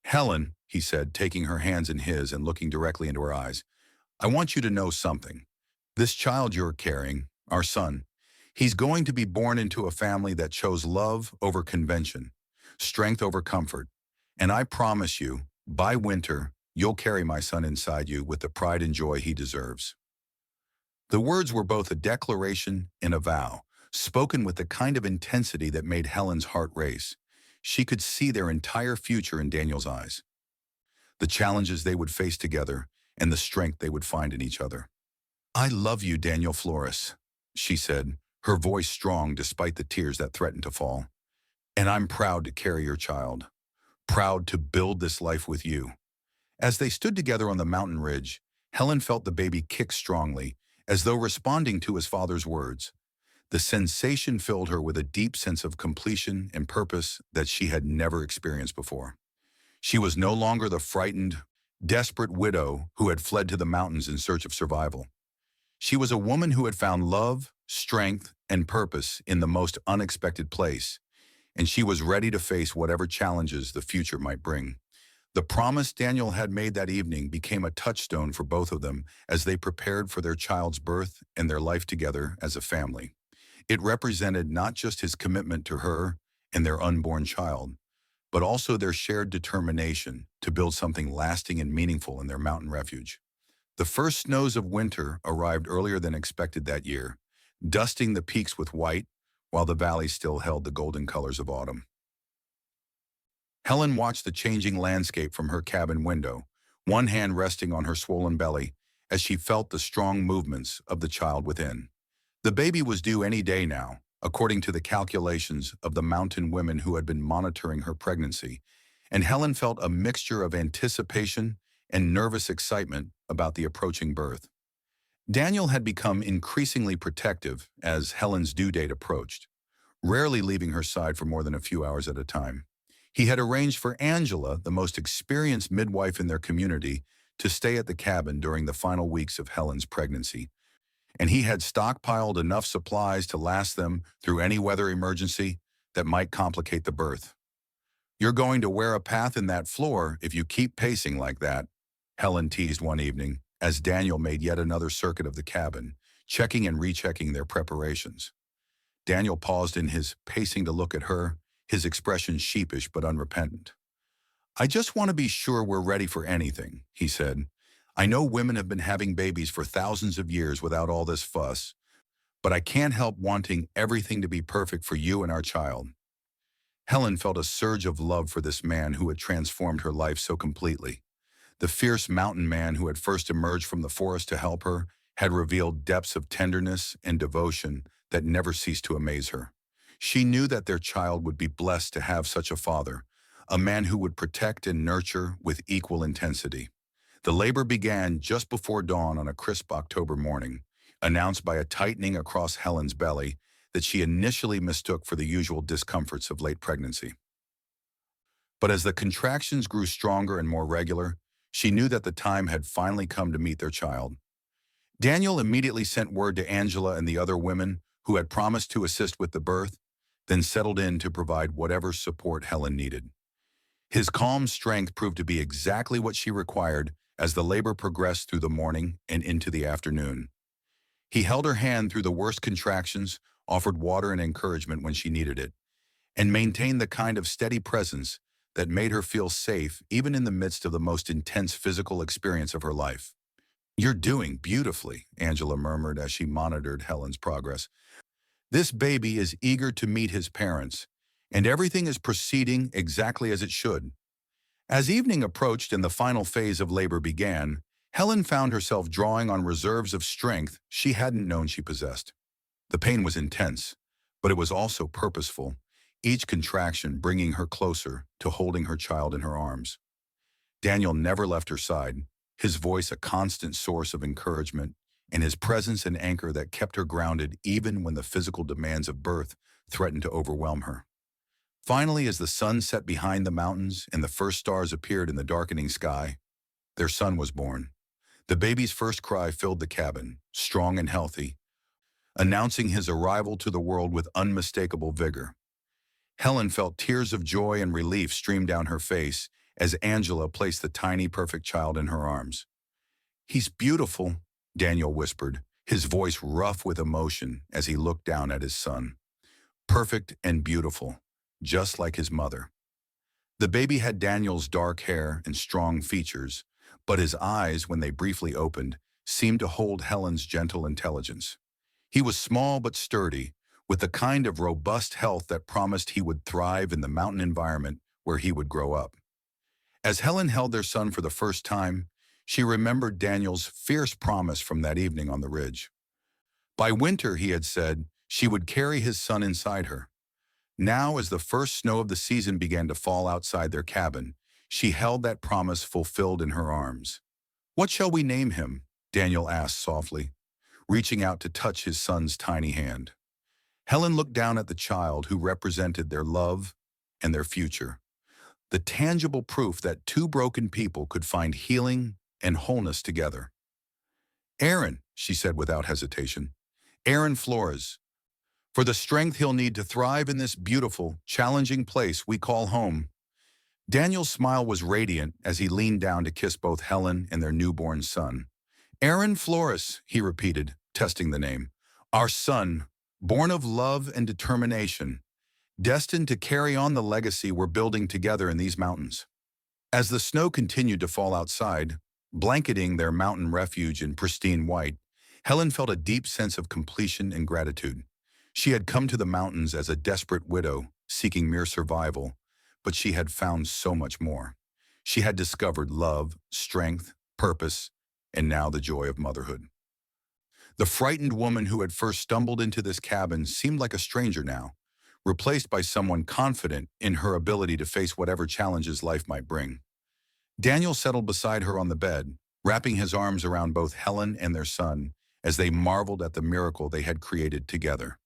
"Helen," he said, taking her hands in his and looking directly into her eyes, "I want you to know something. This child you're carrying, our son, he's going to be born into a family that chose love over convention, strength over comfort, and I promise you, by winter, you'll carry my son inside you with the pride and joy he deserves." The words were both a declaration and a vow, spoken with the kind of intensity that made Helen's heart race. She could see their entire future in Daniel's eyes, the challenges they would face together, and the strength they would find in each other. "I love you, Daniel Flores," she said, her voice strong despite the tears that threatened to fall. "And I'm proud to carry your child, proud to build this life with you." As they stood together on the mountain ridge, Helen felt the baby kick strongly, as though responding to his father's words. The sensation filled her with a deep sense of completion and purpose that she had never experienced before. She was no longer the frightened, desperate widow who had fled to the mountains in search of survival. She was a woman who had found love, strength, and purpose in the most unexpected place, and she was ready to face whatever challenges the future might bring. The promise Daniel had made that evening became a touchstone for both of them as they prepared for their child's birth and their life together as a family. It represented not just his commitment to her and their unborn child, but also their shared determination to build something lasting and meaningful in their mountain refuge. The first snows of winter arrived earlier than expected that year, dusting the peaks with white, while the valley still held the golden colors of autumn. Helen watched the changing landscape from her cabin window, one hand resting on her swollen belly as she felt the strong movements of the child within. The baby was due any day now, according to the calculations of the mountain women who had been monitoring her pregnancy, and Helen felt a mixture of anticipation and nervous excitement about the approaching birth. Daniel had become increasingly protective as Helen's due date approached, rarely leaving her side for more than a few hours at a time. He had arranged for Angela, the most experienced midwife in their community, to stay at the cabin during the final weeks of Helen's pregnancy, and he had stockpiled enough supplies to last them through any weather emergency that might complicate the birth. "You're going to wear a path in that floor if you keep pacing like that," Helen teased one evening, as Daniel made yet another circuit of the cabin, checking and rechecking their preparations. Daniel paused in his pacing to look at her, his expression sheepish but unrepentant. "I just want to be sure we're ready for anything," he said. "I know women have been having babies for thousands of years without all this fuss, but I can't help wanting everything to be perfect for you and our child." Helen felt a surge of love for this man who had transformed her life so completely. The fierce mountain man who had first emerged from the forest to help her had revealed depths of tenderness and devotion that never ceased to amaze her. She knew that their child would be blessed to have such a father, a man who would protect and nurture with equal intensity. The labor began just before dawn on a crisp October morning, announced by a tightening across Helen's belly that she initially mistook for the usual discomforts of late pregnancy. But as the contractions grew stronger and more regular, she knew that the time had finally come to meet their child. Daniel immediately sent word to Angela and the other women who had promised to assist with the birth, then settled in to provide whatever support Helen needed. His calm strength proved to be exactly what she required as the labor progressed through the morning and into the afternoon. He held her hand through the worst contractions, offered water and encouragement when she needed it, and maintained the kind of steady presence that made her feel safe even in the midst of the most intense physical experience of her life. "You're doing beautifully," Angela murmured as she monitored Helen's progress. "This baby is eager to meet his parents, and everything is proceeding exactly as it should." As evening approached and the final phase of labor began, Helen found herself drawing on reserves of strength she hadn't known she possessed. The pain was intense, but it was also purposeful, each contraction bringing her closer to holding her child in her arms. Daniel never left her side, his voice a constant source of encouragement, and his presence an anchor that kept her grounded even when the physical demands of birth threatened to overwhelm her. Finally, as the sun set behind the mountains and the first stars appeared in the darkening sky, their son was born. The baby's first cry filled the cabin, strong and healthy, announcing his arrival to the world with unmistakable vigor. Helen felt tears of joy and relief stream down her face as Angela placed the tiny, perfect child in her arms. "He's beautiful," Daniel whispered, his voice rough with emotion as he looked down at his son. "Perfect and beautiful, just like his mother." The baby had Daniel's dark hair and strong features, but his eyes, when they briefly opened, seemed to hold Helen's gentle intelligence. He was small but sturdy, with the kind of robust health that promised he would thrive in the mountain environment where he would grow up. As Helen held their son for the first time, she remembered Daniel's fierce promise from that evening on the ridge. By winter, he had said, she would carry his son inside her. Now, as the first snow of the season began to fall outside their cabin, she held that promise fulfilled in her arms. "What shall we name him?" Daniel asked softly, reaching out to touch his son's tiny hand. Helen looked down at the child who represented their love and their future, the tangible proof that two broken people could find healing and wholeness together. "Aaron," she said without hesitation. "Aaron Flores. for the strength he'll need to thrive in this beautiful, challenging place we call home. Daniel's smile was radiant as he leaned down to kiss both Helen and their newborn son. Aaron Flores, he repeated, testing the name. Our son, born of love and determination, destined to carry on the legacy we're building together in these mountains. As the snow continued to fall outside, blanketing their mountain refuge in pristine white, Helen felt a deep sense of completion and gratitude. She had come to the mountains as a desperate widow, seeking mere survival, but she had found so much more. She had discovered love, strength, purpose, and now the joy of motherhood. The frightened woman who had first stumbled into this cabin seemed like a stranger now, replaced by someone confident in her ability to face whatever challenges life might bring. Daniel settled beside her on the bed, wrapping his arms around both Helen and their son as they marveled at the miracle they had created together.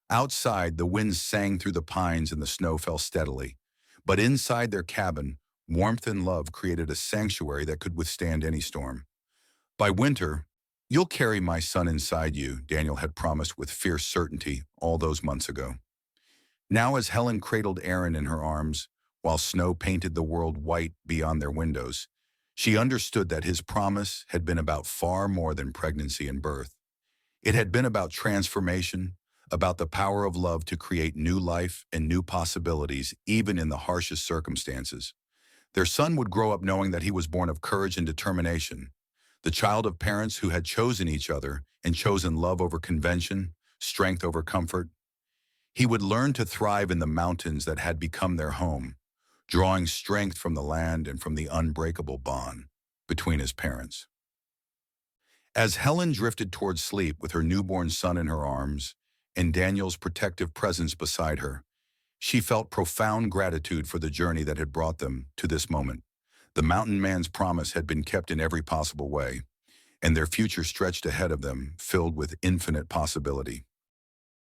Outside, the wind sang through the pines and the snow fell steadily, but inside their cabin, warmth and love created a sanctuary that could withstand any storm. By winter, you'll carry my son inside you, Daniel had promised with fierce certainty all those months ago. Now as Helen cradled Aaron in her arms, while snow painted the world white beyond their windows, she understood that his promise had been about far more than pregnancy and birth. It had been about transformation, about the power of love to create new life and new possibilities, even in the harshest circumstances. Their son would grow up knowing that he was born of courage and determination, the child of parents who had chosen each other and chosen love over convention, strength over comfort. He would learn to thrive in the mountains that had become their home, drawing strength from the land and from the unbreakable bond between his parents. As Helen drifted toward sleep with her newborn son in her arms and Daniel's protective presence beside her, she felt profound gratitude for the journey that had brought them to this moment. The mountain man's promise had been kept in every possible way, and their future stretched ahead of them, filled with infinite possibility.